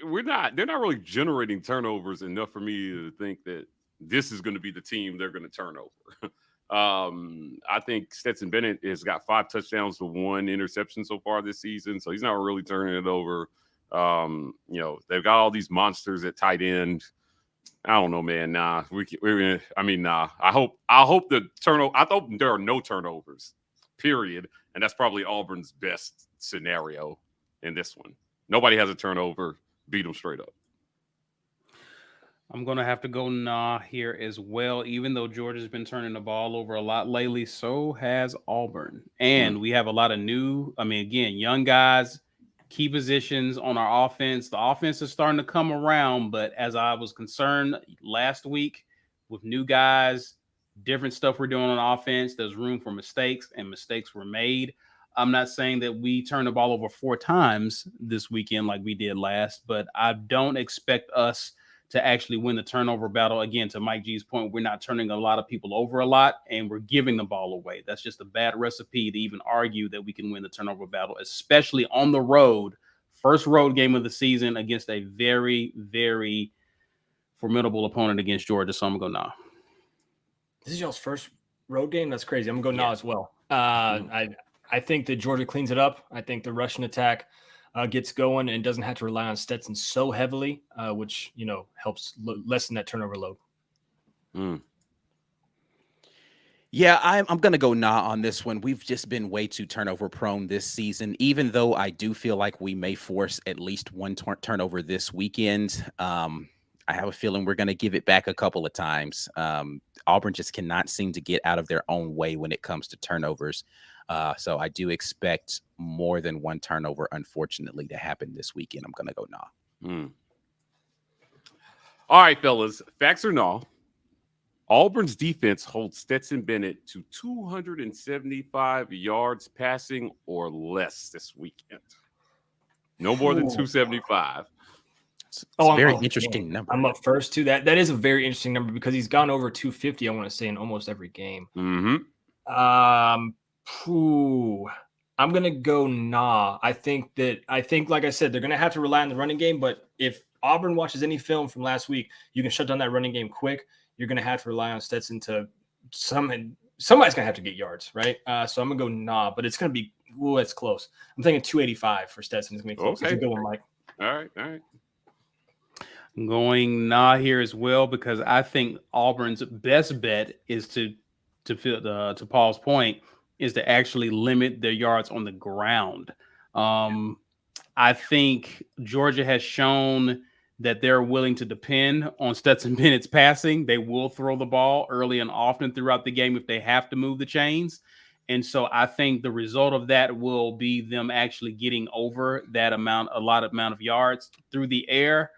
They're not really generating turnovers enough for me to think that this is going to be the team they're going to turn over. I think Stetson Bennett has got 5 touchdowns to 1 interception so far this season, so he's not really turning it over. They've got all these monsters at tight end. I don't know, man. Nah, nah. I hope the turnover. I hope there are no turnovers. Period. And that's probably Auburn's best scenario in this one. Nobody has a turnover. Beat them straight up. I'm going to have to go nah here as well. Even though Georgia's been turning the ball over a lot lately, so has Auburn. And we have a lot of young guys, key positions on our offense. The offense is starting to come around, but as I was concerned last week with new guys, different stuff we're doing on offense, there's room for mistakes, and mistakes were made. I'm not saying that we turned the ball over 4 times this weekend like we did last, but I don't expect us to actually win the turnover battle. Again, to Mike G's point, we're not turning a lot of people over a lot, and we're giving the ball away. That's just a bad recipe to even argue that we can win the turnover battle, especially on the road. First road game of the season against a very, very formidable opponent against Georgia. So I'm going to go nah. This is y'all's first road game? That's crazy. I'm going to go nah as well. I think that Georgia cleans it up. I think the Russian attack gets going and doesn't have to rely on Stetson so heavily, which, helps lessen that turnover load. Yeah, I'm going to go nah on this one. We've just been way too turnover prone this season, even though I do feel like we may force at least one turnover this weekend. I have a feeling we're going to give it back a couple of times. Auburn just cannot seem to get out of their own way when it comes to turnovers. So I do expect more than one turnover, unfortunately, to happen this weekend. I'm going to go nah. All right, fellas. Facts or nah? Auburn's defense holds Stetson Bennett to 275 yards passing or less this weekend. No more than 275. It's a very interesting number. I'm up first too. That is a very interesting number because he's gone over 250, I want to say, in almost every game. I'm gonna go nah. I think, like I said, they're gonna have to rely on the running game. But if Auburn watches any film from last week, you can shut down that running game quick. You're gonna have to rely on Stetson to somebody's gonna have to get yards, right? So I'm gonna go nah, but it's gonna be it's close. I'm thinking 285 for Stetson. It's gonna be close. Okay. It's a good one, Mike. All right. I'm going nah here as well because I think Auburn's best bet is to Paul's point, is to actually limit their yards on the ground. I think Georgia has shown that they're willing to depend on Stetson Bennett's passing. They will throw the ball early and often throughout the game if they have to move the chains. And so I think the result of that will be them actually getting over that amount of yards through the air.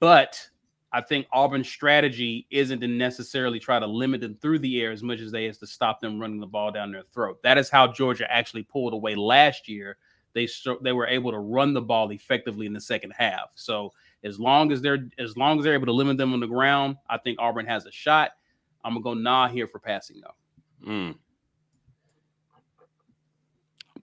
But I think Auburn's strategy isn't to necessarily try to limit them through the air as much as they is to stop them running the ball down their throat. That is how Georgia actually pulled away last year. They were able to run the ball effectively in the second half. So As long as they're able to limit them on the ground, I think Auburn has a shot. I'm gonna go nah here for passing though. I'm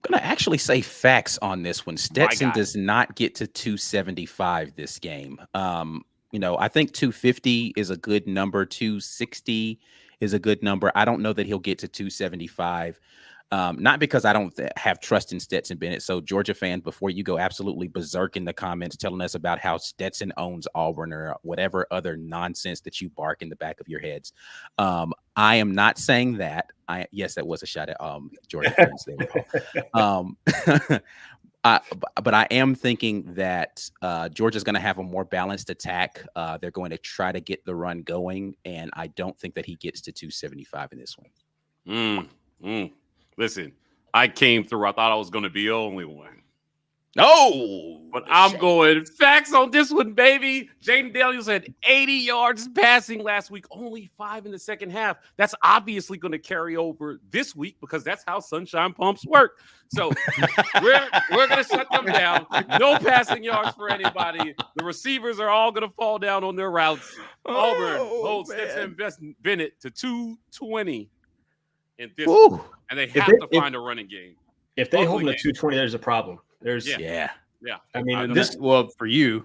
gonna actually say facts on this one. Stetson does not get to 275 this game. I think 250 is a good number. 260 is a good number. I don't know that he'll get to 275. Not because I don't have trust in Stetson Bennett. So Georgia fans, before you go absolutely berserk in the comments telling us about how Stetson owns Auburn or whatever other nonsense that you bark in the back of your heads, I am not saying that. Yes, that was a shot at Georgia fans there. But I am thinking that Georgia's going to have a more balanced attack. They're going to try to get the run going, and I don't think that he gets to 275 in this one. Listen, I came through. I thought I was going to be the only one. No, but I'm going facts on this one, baby. Jaden Daniels had 80 yards passing last week, only 5 in the second half. That's obviously going to carry over this week because that's how sunshine pumps work. So we're going to shut them down. No passing yards for anybody. The receivers are all going to fall down on their routes. Auburn holds Stetson Bennett to 220 in this one. And they have to find a running game. If they hold them to 220, there's a problem. There's yeah. I mean, for you.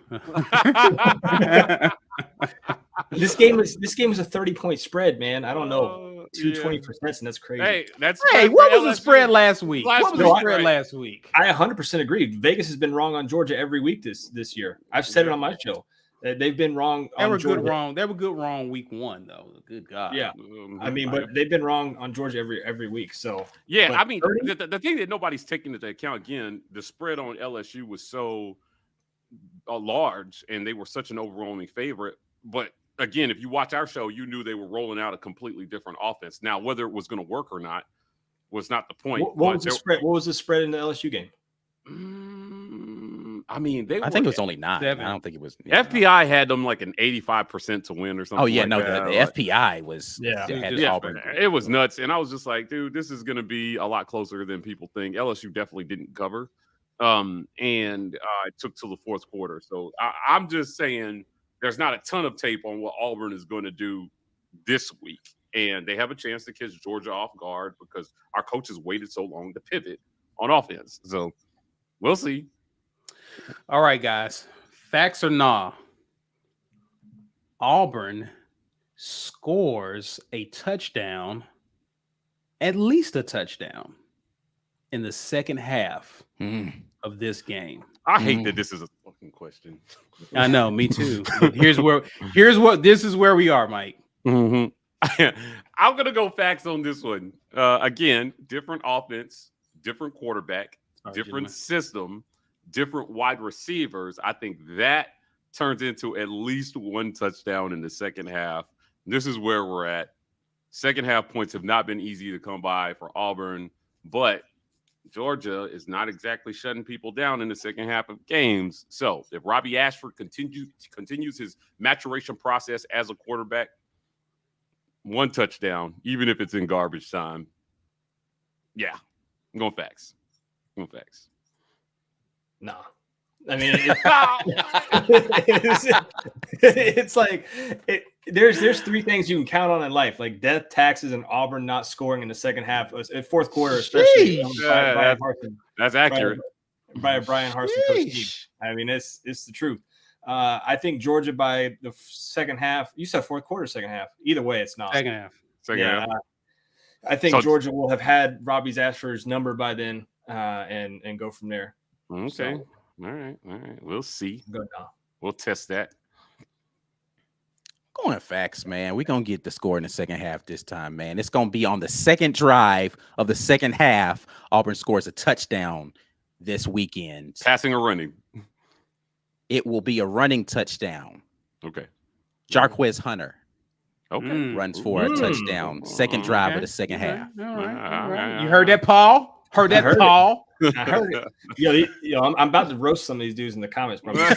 this game is a 30-point spread, man. I don't know. 220%, and that's crazy. What was the spread last week? What was the spread last week? I 100% agree. Vegas has been wrong on Georgia every week this year. I've said it on my show. They've been wrong. They were good wrong week one though. Good God. Yeah. I mean, but they've been wrong on Georgia every week. So yeah, I mean, the thing that nobody's taking into account again, the spread on LSU was so large, and they were such an overwhelming favorite. But again, if you watch our show, you knew they were rolling out a completely different offense. Now, whether it was going to work or not was not the point. What was the spread? What was the spread in the LSU game? I mean, I think it was only 9. I don't think it was. FPI had them like an 85% to win or something. Oh yeah, like that. The FPI was Auburn. It was nuts, and I was just like, dude, this is going to be a lot closer than people think. LSU definitely didn't cover, and it took till the fourth quarter. So I'm just saying, there's not a ton of tape on what Auburn is going to do this week, and they have a chance to catch Georgia off guard because our coaches waited so long to pivot on offense. So we'll see. All right, guys. Facts or nah? Auburn scores a touchdown, at least a touchdown, in the second half of this game. I hate that this is a fucking question. I know, me too. This is where we are, Mike. I'm gonna go facts on this one. Again, different offense, different quarterback, different system, different wide receivers. I think that turns into at least one touchdown in the second half. This is where we're at. Second half points have not been easy to come by for Auburn, but Georgia is not exactly shutting people down in the second half of games. So if Robbie Ashford continues his maturation process as a quarterback, one touchdown, even if it's in garbage time. Yeah, I'm going facts. Nah. I mean, it's like there's 3 things you can count on in life, like death, taxes, and Auburn not scoring in the second half, fourth quarter, especially. That's accurate. By Brian Harsin coach. I mean, it's the truth. I think Georgia by the second half. You said fourth quarter, second half. Either way, it's not second half. I think Georgia will have had Robbie Ashford's number by then, and go from there. Okay. So, All right. We'll see. Good now. We'll test that. Going facts, man. We're going to get the score in the second half this time, man. It's going to be on the second drive of the second half. Auburn scores a touchdown this weekend. Passing or running? It will be a running touchdown. Okay. Jarquez Hunter. Okay. Runs for a touchdown. Second drive of the second half. All right. You heard that, Paul? Heard that, Paul? I heard it. I'm about to roast some of these dudes in the comments, bro. They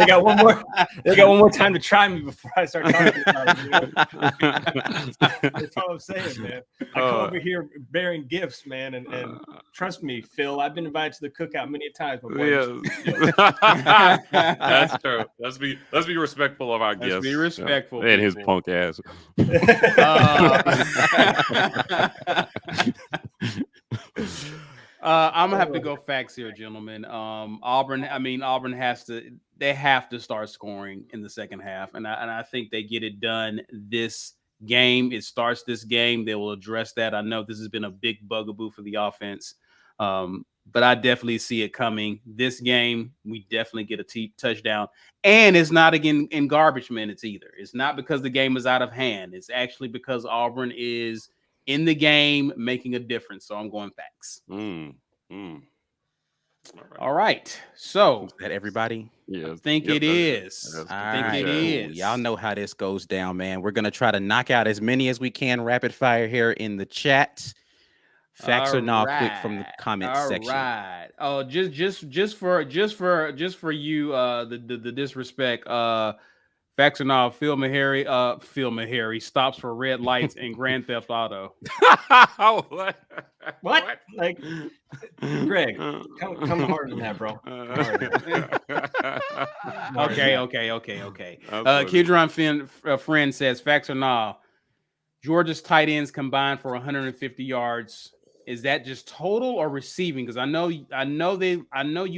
got one more. They got one more time to try me before I start talking about it. That's all I'm saying, man. I come over here bearing gifts, man, and trust me, Phil, I've been invited to the cookout many times. That's true. Let's be respectful of our guests. Let's be respectful. And his punk ass. I'm gonna have to go facts here, gentlemen. Auburn have to start scoring in the second half, and I think they get it done this game. It starts this game. They will address that. I know this has been a big bugaboo for the offense, but I definitely see it coming. This game, we definitely get a touchdown, and it's not again in garbage minutes either. It's not because the game is out of hand. It's actually because Auburn is in the game, making a difference. So I'm going facts. All right. So is that everybody? Yeah, I think it is. It is. Y'all know how this goes down, man. We're gonna try to knock out as many as we can rapid fire here in the chat. Facts or not, quick from the comment section. All right. Oh, just for you, the disrespect. Facts or not, Phil Mahary stops for red lights in Grand Theft Auto. What? Like, Greg, come harder than that, bro. Okay. Kidron friend says, facts or not, Georgia's tight ends combined for 150 yards. Is that just total or receiving? Because I know you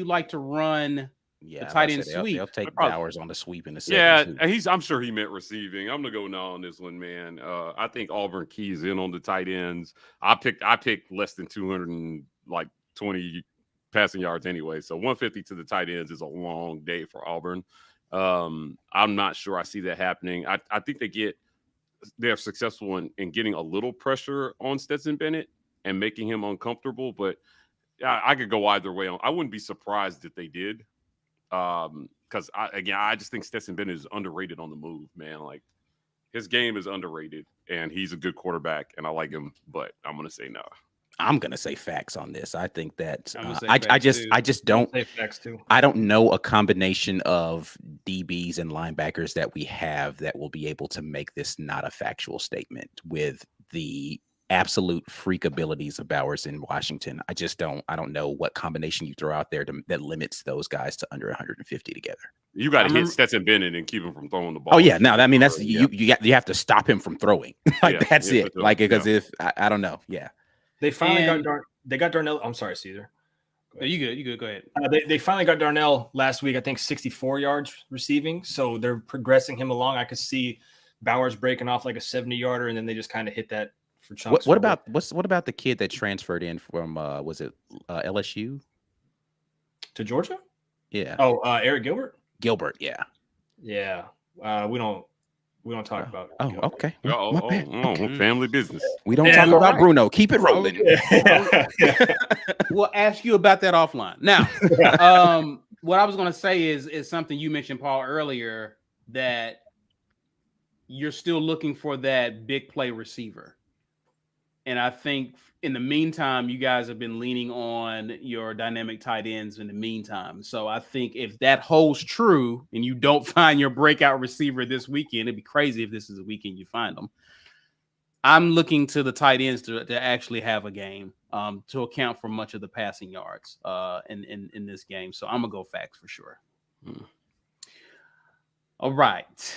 like to run. Yeah, the tight end sweep. They'll take Bowers on the sweep in the second. Yeah, I'm sure he meant receiving. I'm gonna go now on this one, man. I think Auburn keys in on the tight ends. I picked less than 220 passing yards anyway. So 150 to the tight ends is a long day for Auburn. I'm not sure I see that happening. I think they're successful in getting a little pressure on Stetson Bennett and making him uncomfortable. But I could go either way. I wouldn't be surprised if they did. Because I just think Stetson Bennett is underrated on the move, man. Like, his game is underrated, and he's a good quarterback, and I like him. But I'm gonna say no. I'm gonna say facts on this. I think that I just don't. Say facts too. I don't know a combination of DBs and linebackers that we have that will be able to make this not a factual statement with the absolute freak abilities of Bowers in Washington. I don't know what combination you throw out there that limits those guys to under 150 together. You got to hit Stetson Bennett and keep him from throwing the ball. Oh yeah, no, I mean that's you have to stop him from throwing. That's it. Like, because if I don't know, they finally got Darnell. I'm sorry, Caesar. You good. Go ahead. They finally got Darnell last week. I think 64 yards receiving. So they're progressing him along. I could see Bowers breaking off like a 70-yarder, and then they just kind of hit that. What about the kid that transferred in from was it LSU to Georgia? Yeah. Oh, Eric Gilbert. Yeah. We don't talk about. Oh, Gilbert. Okay. Okay. Family business. We don't talk about Bruno. Keep it rolling. We'll ask you about that offline. Now, what I was going to say is something you mentioned, Paul, earlier, that you're still looking for that big play receiver. And I think in the meantime, you guys have been leaning on your dynamic tight ends in the meantime. So I think if that holds true and you don't find your breakout receiver this weekend, it'd be crazy if this is a weekend you find them. I'm looking to the tight ends to actually have a game to account for much of the passing yards in this game. So I'm going to go facts for sure. All right.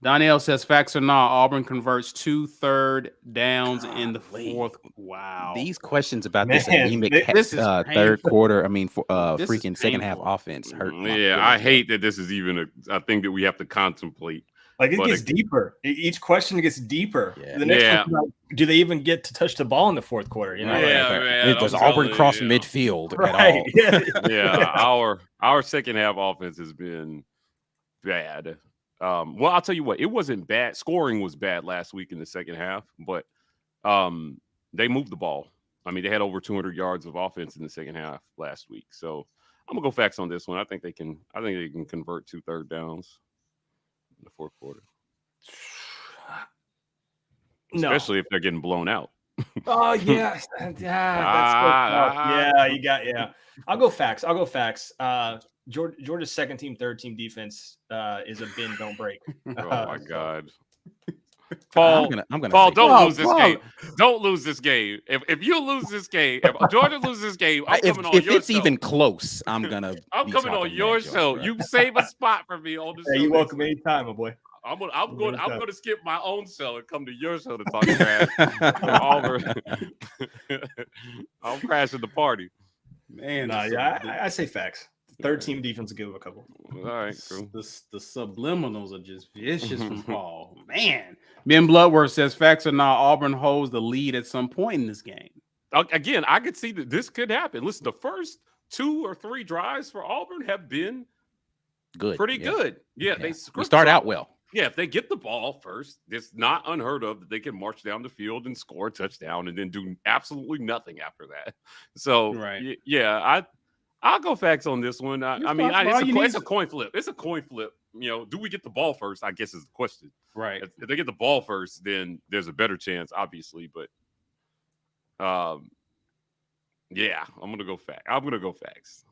Donnell says, facts or not, Auburn converts 2 third downs in the fourth. Wow. These questions about this anemic third quarter, freaking second half offense hurt. Yeah, I hate that this is even a thing that we have to contemplate. Like, it gets deeper. Each question gets deeper. Yeah. The next one, do they even get to touch the ball in the fourth quarter? You know, man, does Auburn cross midfield at all? Yeah, our second half offense has been bad. Well, I'll tell you what, it wasn't bad. Scoring was bad last week in the second half, but they moved the ball. I mean, they had over 200 yards of offense in the second half last week. So I'm gonna go facts on this one. I think they can convert 2 third downs in the fourth quarter. Especially if they're getting blown out. Oh yeah, that's so tough. Yeah, you got I'll go facts. Georgia's second team, third team defense is a bend don't break. Oh my God. I'm Paul, gonna Paul, say don't Paul, lose this Paul. game. Don't lose this game. If you lose this game, if Georgia loses this game, I'm coming on if your it's show. even close, I'm gonna. I'm be coming on talking your mad, show. bro. You save a spot for me on the show. Hey, you next welcome week. anytime, my boy. I'm going to skip my own show and come to your show to talk trash. Auburn. I'm crashing the party. Man, Nah, yeah, I say facts. Third team defense will give him a couple. All right, cool. the subliminals are just vicious from Paul. Man, Ben Bloodworth says facts or not, Auburn holds the lead at some point in this game. Again, I could see that this could happen. Listen, the first 2 or 3 drives for Auburn have been Good, pretty yeah. good. Yeah, Yeah. they We start out well. Yeah, if they get the ball first, it's not unheard of that they can march down the field and score a touchdown and then do absolutely nothing after that. So, Right. I'll go facts on this one. I mean, it's a coin flip. It's a coin flip. You know, do we get the ball first? I guess is the question. Right. If they get the ball first, then there's a better chance, obviously. But, yeah, I'm gonna go facts.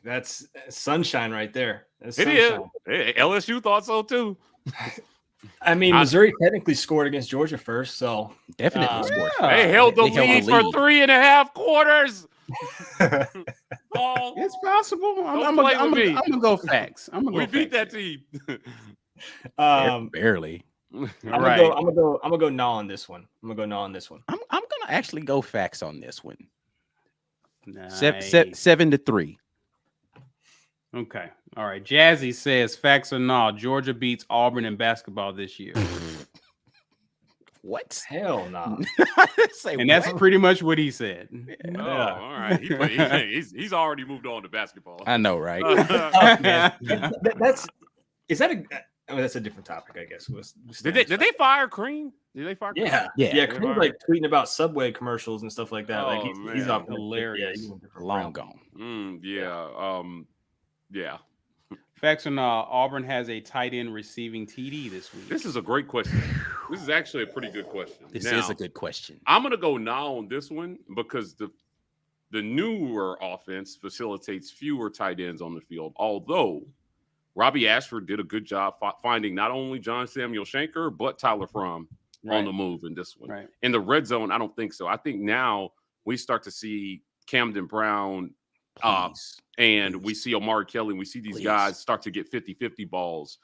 That's sunshine right there. That's It is. sunshine. Hey, LSU thought so too. I mean, Missouri technically scored against Georgia first, so Definitely scored. yeah. They held the They held the lead for lead. 3.5 quarters. Oh, It's possible. I'm play with me. gonna go facts. I'm gonna we go beat facts. that team. Barely. I'm Right. gonna go no on this one. I'm I'm gonna actually go facts on this one. Nice. 7-3. Okay. All right. Jazzy says facts or not, Georgia beats Auburn in basketball this year. What? Hell no. Say And that's what? pretty much what he said. Oh, all right. He's already moved on to basketball. I know, right? That's a different topic, I guess. Did they fire Cream? Did they fire Cream? Yeah. Cream's like tweeting about Subway commercials and stuff like that. Like Oh, he's man. off Hilarious. he's in a different Long realm. gone. Yeah. Facts or not, Auburn has a tight end receiving TD this week. This is a great question. This is actually a pretty good question. This Now, is a good question. I'm gonna go now on this one because the newer offense facilitates fewer tight ends on the field. Although Robbie Ashford did a good job finding not only John Samuel Shanker but Tyler Fromm on the move in this one. Right. In the red zone, I don't think so. I think now we start to see Camden Brown Please. and we see Omari Kelly, and we see these Please. guys start to get 50-50 balls.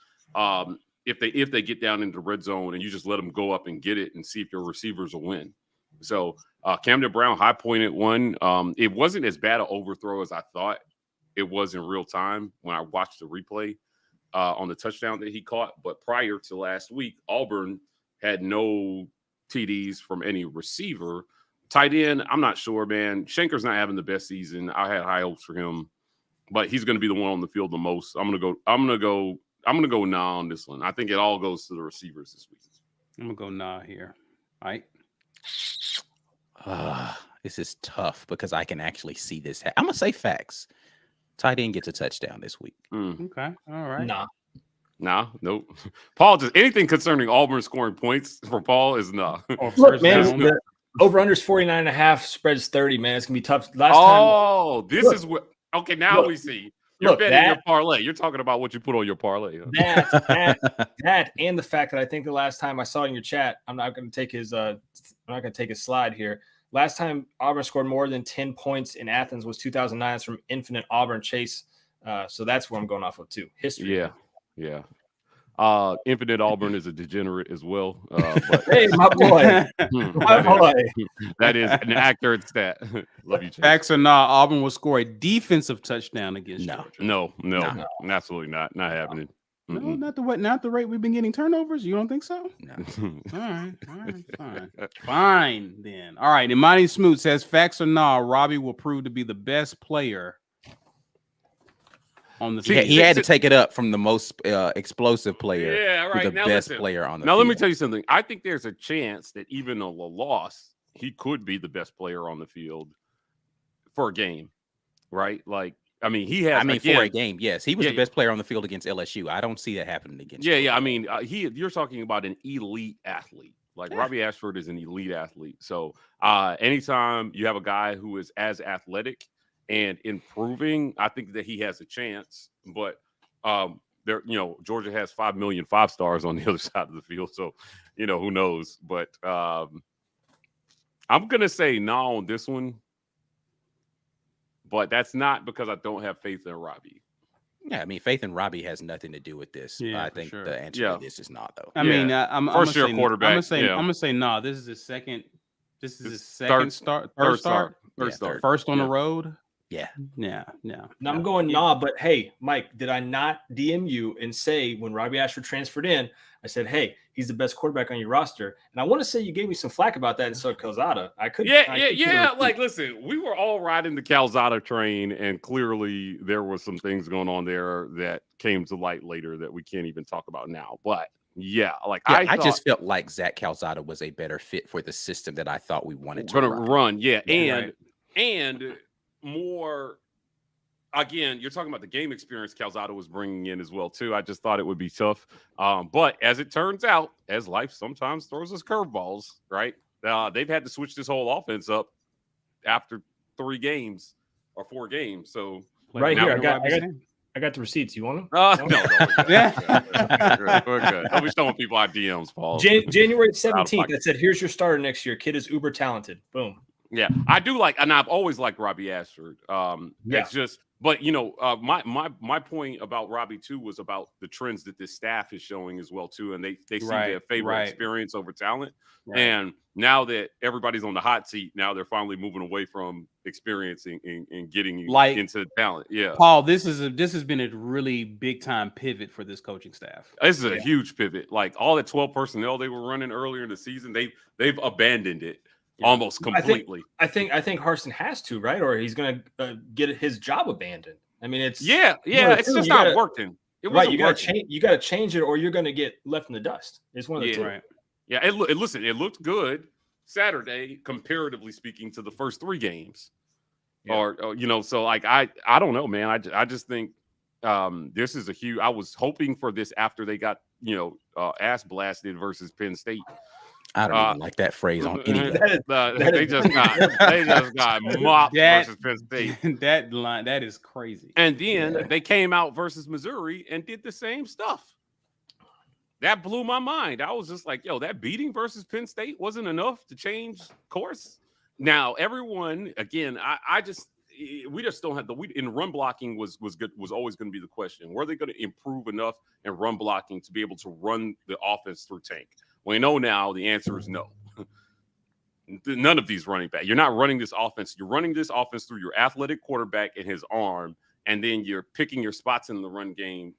If they get down into the red zone and you just let them go up and get it and see if your receivers will win. So Camden Brown high pointed one. It wasn't as bad an overthrow as I thought it was in real time when I watched the replay on the touchdown that he caught. But prior to last week, Auburn had no TDs from any receiver. Tight end, I'm not sure, man. Shanker's not having the best season. I had high hopes for him, but he's going to be the one on the field the most. I'm gonna go nah on this one. I think it all goes to the receivers this week. I'm gonna go nah here. All right. This is tough because I can actually see this. I'm gonna say facts. Tight end gets a touchdown this week. Okay. All right. Nah, nope. Paul, just anything concerning Auburn scoring points for Paul is nah. Or Look, first man, down. the over-under's 49.5, spreads 30, man. It's gonna be tough. This is what okay, now we see. You're betting your parlay. You're talking about what you put on your parlay. Huh? That and the fact that I think the last time I saw it in your chat, I'm not gonna take his slide here. Last time Auburn scored more than 10 points in Athens was 2009. It's from Infinite Auburn Chase. So that's where I'm going off of too. History. Yeah. Infinite Auburn is a degenerate as well. But hey, my boy. That is an accurate stat. Love you, Chase. Facts or not, Auburn will score a defensive touchdown against Georgia. No, absolutely not. Not happening. No, not the rate we've been getting turnovers. You don't think so? No. All right, fine then. All right, Imani Smoot says facts or not, Robbie will prove to be the best player on the field. He had to take it up from the most explosive player to the Now best listen. player on the Now field. let me tell you something. I think there's a chance that even a loss, he could be the best player on the field for a game, right? Like, I mean, he has. For a game, yes, he was the best player on the field against LSU. I don't see that happening against. Yeah. I mean, you're talking about an elite athlete Like Robbie Ashford is an elite athlete. So anytime you have a guy who is as athletic and improving, I think that he has a chance. But there, Georgia has 5 million 5-stars on the other side of the field. So, who knows? But I'm gonna say no on this one. But that's not because I don't have faith in Robbie. Yeah, I mean, faith in Robbie has nothing to do with this. Yeah, I think sure. the answer to this is not, though. I mean, I'm first year say, quarterback. I'm gonna say no. This is his second. This is his second start. Third start. First on the road. Yeah. No, I'm going but hey, Mike, did I not DM you and say when Robbie Ashford transferred in, I said, hey, he's the best quarterback on your roster. And I want to say you gave me some flack about that and so Calzada. I could. Like, listen, we were all riding the Calzada train, and clearly there were some things going on there that came to light later that we can't even talk about now. But I just felt like Zach Calzada was a better fit for the system that I thought we wanted to run. And more, again, you're talking about the game experience Calzada was bringing in as well too. I just thought it would be tough, but as it turns out, as life sometimes throws us curveballs, right? They've had to switch this whole offense up after 3 games or 4 games. So right here, I got the receipts. You want them? No. We're good. I'll be showing people our DMs, Paul. January 17th, that said, here's your starter next year. Kid is uber talented. Boom. Yeah, I do like, and I've always liked Robbie Ashford. It's just, but my point about Robbie too was about the trends that this staff is showing as well too, and they seem to favor experience over talent. Right. And now that everybody's on the hot seat, now they're finally moving away from experience and getting into talent. Yeah, Paul, this has been a really big time pivot for this coaching staff. This is a huge pivot. Like all the 12 personnel they were running earlier in the season, they've abandoned it. Yeah. Almost completely. I think Harsin has to, right? Or he's going to get his job abandoned. I mean, it's it's just not working. You got to change it, or you're going to get left in the dust. It's one of the two. Right. Yeah. It looked good Saturday, comparatively speaking, to the first 3 games. Yeah. Or so like I don't know, man. I just think this is a huge. I was hoping for this after they got ass blasted versus Penn State. I don't even like that phrase on any. They just got mopped versus Penn State. That is crazy. And then they came out versus Missouri and did the same stuff. That blew my mind. I was just like, that beating versus Penn State wasn't enough to change course. Now, everyone, again, we just don't have in run blocking was always going to be the question. Were they going to improve enough in run blocking to be able to run the offense through Tank? We know now the answer is no. None of these running back. You're not running this offense. You're running this offense through your athletic quarterback and his arm, and then you're picking your spots in the run game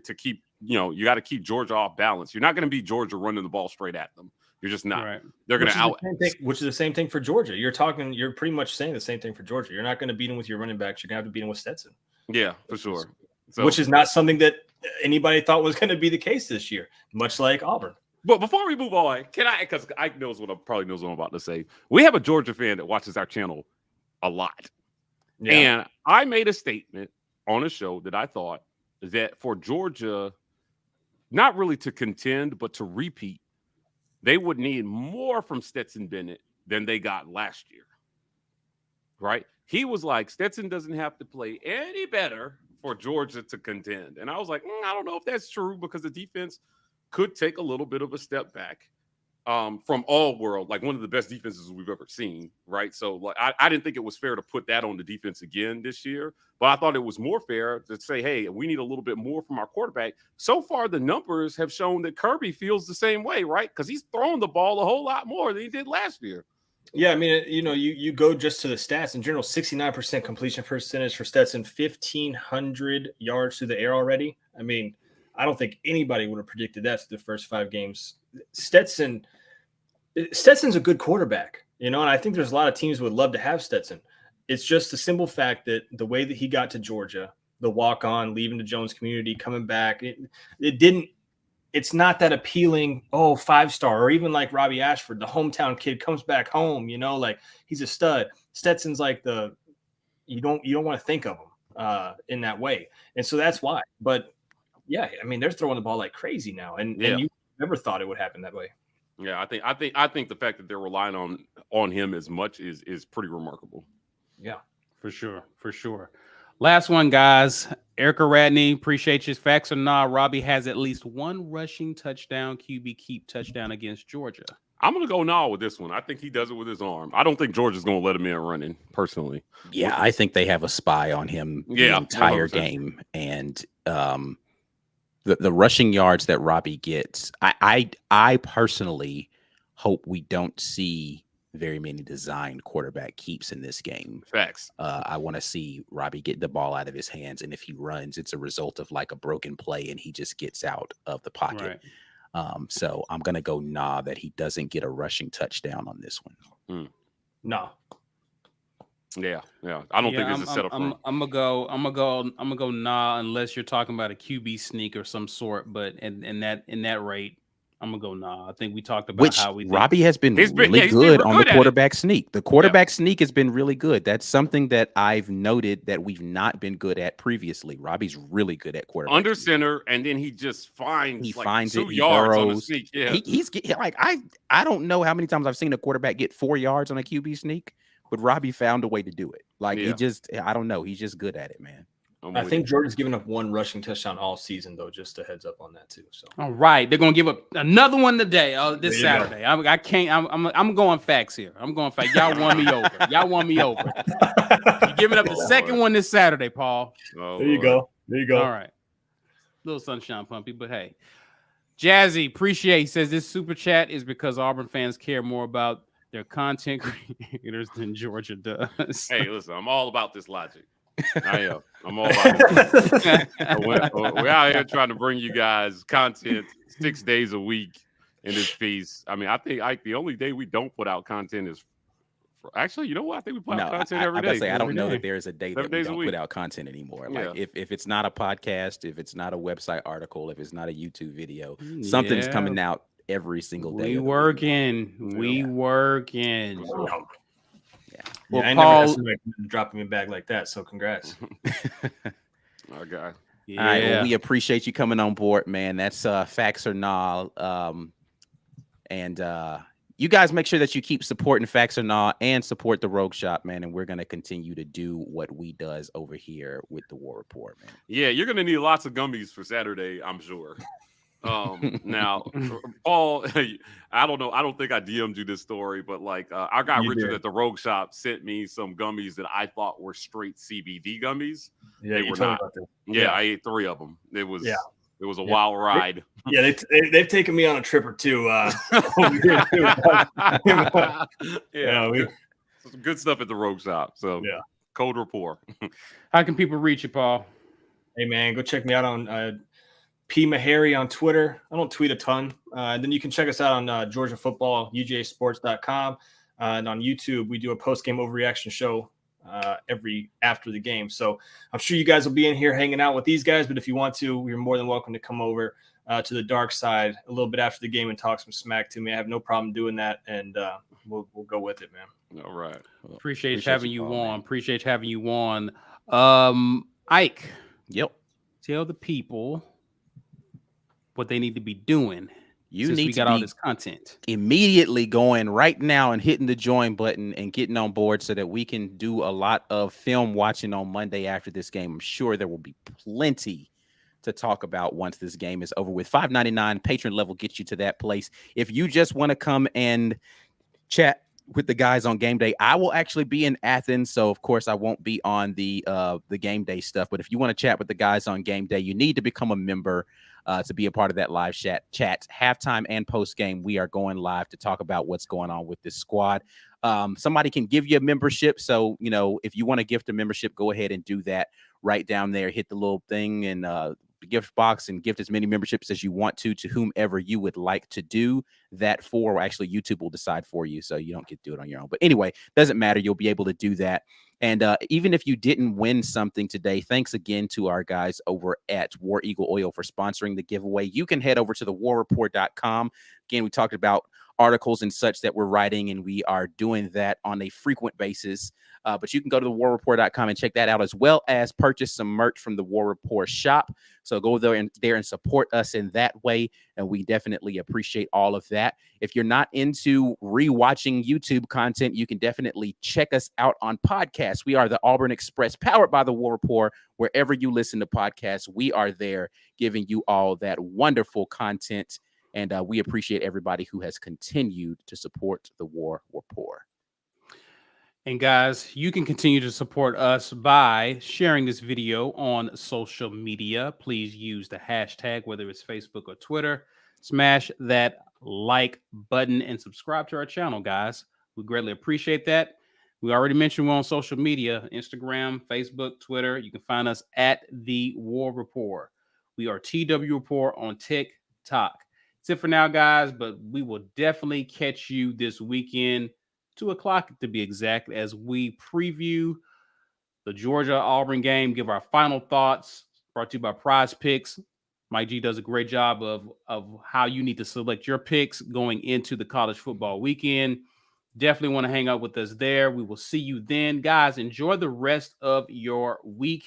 to keep, you got to keep Georgia off balance. You're not going to beat Georgia running the ball straight at them. You're just not. Right. They're going to which is the same thing for Georgia. You're pretty much saying the same thing for Georgia. You're not going to beat them with your running backs. You're going to have to beat them with Stetson. Yeah, for sure. Which is not something that anybody thought was going to be the case this year, much like Auburn. But before we move on, because Ike knows what I'm about to say. We have a Georgia fan that watches our channel a lot. Yeah. And I made a statement on a show that I thought that for Georgia, not really to contend, but to repeat, they would need more from Stetson Bennett than they got last year. Right? He was like, Stetson doesn't have to play any better for Georgia to contend. And I was like, I don't know if that's true, because the defense could take a little bit of a step back from all world, like one of the best defenses we've ever seen, right? So like, I didn't think it was fair to put that on the defense again this year, but I thought it was more fair to say, hey, we need a little bit more from our quarterback. So far, the numbers have shown that Kirby feels the same way, right? Because he's throwing the ball a whole lot more than he did last year. Yeah, I mean, you go just to the stats in general, 69% completion percentage for Stetson, 1,500 yards through the air already. I mean, I don't think anybody would have predicted that through the first 5 games. Stetson's a good quarterback, and I think there's a lot of teams would love to have Stetson. It's just the simple fact that the way that he got to Georgia, the walk-on, leaving the Jones community, coming back, it's not that appealing, 5-star, or even like Robbie Ashford, the hometown kid comes back home, like he's a stud. Stetson's like you don't want to think of him in that way. And so that's why. But yeah, I mean, they're throwing the ball like crazy now, and you never thought it would happen that way. Yeah, I think the fact that they're relying on him as much is pretty remarkable. Yeah, for sure. Last one, guys. Erica Radney, appreciate you. Facts or not, Robbie has at least one rushing touchdown, QB keep touchdown against Georgia. I'm gonna go with this one. I think he does it with his arm. I don't think Georgia's gonna let him in running, personally. Yeah, I think they have a spy on him the entire 100%. game, and the rushing yards that Robbie gets, I personally hope we don't see very many designed quarterback keeps in this game. Facts. I want to see Robbie get the ball out of his hands, and if he runs, it's a result of like a broken play, and he just gets out of the pocket. Right. So I'm gonna go that he doesn't get a rushing touchdown on this one. no. Yeah. I don't think there's a setup. I'm gonna go unless you're talking about a QB sneak or some sort. But in that rate, I'm gonna go I think we talked about how we Robbie has been really good on the quarterback sneak. The quarterback sneak has been really good. That's something that I've noted that we've not been good at previously. Robbie's really good at quarterback under sneak. center, and then he just finds finds 2 it. yards on the Burrows. sneak. Yeah, He's like I don't know how many times I've seen a quarterback get 4 yards on a QB sneak, but Robbie found a way to do it. Like I don't know. He's just good at it, man. I think Georgia's given up one rushing touchdown all season, though. Just a heads up on that too. So all right, they're gonna give up another one today. This Saturday. I can't. I'm going facts here. I'm going facts. Y'all won me over. You're giving up the second one this Saturday, Paul. There you go. All right, little sunshine pumpy, but hey, Jazzy appreciate says this super chat is because Auburn fans care more about their content creators than Georgia does. Hey, listen, I'm all about this logic. I am. I'm all about it. We're out here trying to bring you guys content 6 days a week in this piece. I mean, I think the only day we don't put out content is actually, you know what? I think we put out content every day. I don't know that there is a day that we don't week. put out content anymore. Like if it's not a podcast, if it's not a website article, if it's not a YouTube video, something's coming out every single day. We working. Well, I never had somebody dropping me back like that. So congrats. Okay. Yeah. All right. Well, we appreciate you coming on board, man. That's Facts or Nah. And you guys make sure that you keep supporting Facts or Nah and support the Rogue Shop, man. And we're gonna continue to do what we does over here with the War Report, man. Yeah, you're gonna need lots of gummies for Saturday, I'm sure. Now, Paul, I don't know. I don't think I DM'd you this story, but like our guy Richard at the Rogue Shop sent me some gummies that I thought were straight CBD gummies. Yeah, they were not. Yeah, I ate 3 of them. It was a wild ride. Yeah, they've taken me on a trip or two. Over here too. Some good stuff at the Rogue Shop. So Code Rapport. How can people reach you, Paul? Hey man, go check me out on P. Mahary on Twitter. I don't tweet a ton. And then you can check us out on Georgia Football, UGAsports.com. And on YouTube, we do a post-game overreaction show every after the game. So I'm sure you guys will be in here hanging out with these guys. But if you want to, you're more than welcome to come over to the dark side a little bit after the game and talk some smack to me. I have no problem doing that. And we'll go with it, man. All right. Appreciate having you on. Appreciate having you on. Ike. Yep. Tell the people what they need to be doing. You need we got all this content immediately going right now and hitting the join button and getting on board so that we can do a lot of film watching on Monday after this game. I'm sure there will be plenty to talk about once this game is over with. $5.99 patron level gets you to that place. If you just want to come and chat with the guys on game day, I will actually be in Athens, so of course I won't be on the game day stuff. But if you want to chat with the guys on game day, you need to become a member to be a part of that live chat. Halftime and post game, we are going live to talk about what's going on with this squad. Somebody can give you a membership, so if you want to gift a membership, go ahead and do that right down there. Hit the little thing and the gift box and gift as many memberships as you want to whomever you would like to do that for. Actually, YouTube will decide for you, so you don't get to do it on your own. But anyway, doesn't matter. You'll be able to do that. And even if you didn't win something today, thanks again to our guys over at War Eagle Oil for sponsoring the giveaway. You can head over to thewarreport.com. Again, we talked about articles and such that we're writing, and we are doing that on a frequent basis. But you can go to thewarreport.com and check that out, as well as purchase some merch from the War Report shop. So go there and support us in that way. And we definitely appreciate all of that. If you're not into rewatching YouTube content, you can definitely check us out on podcasts. We are the Auburn Express, powered by the War Report. Wherever you listen to podcasts, we are there giving you all that wonderful content. And we appreciate everybody who has continued to support the War Report. And guys, you can continue to support us by sharing this video on social media. Please use the hashtag, whether it's Facebook or Twitter. Smash that like button and subscribe to our channel, guys. We greatly appreciate that. We already mentioned we're on social media, Instagram, Facebook, Twitter. You can find us at The War Report. We are TW Report on TikTok. That's it for now, guys, but we will definitely catch you this weekend, 2 o'clock to be exact, as we preview the Georgia-Auburn game, give our final thoughts, brought to you by Prize Picks. Mike G does a great job of how you need to select your picks going into the college football weekend. Definitely want to hang out with us there. We will see you then. Guys, enjoy the rest of your week.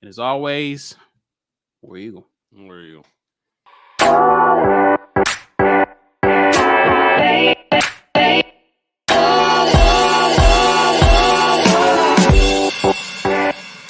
And as always, War Eagle. War Eagle.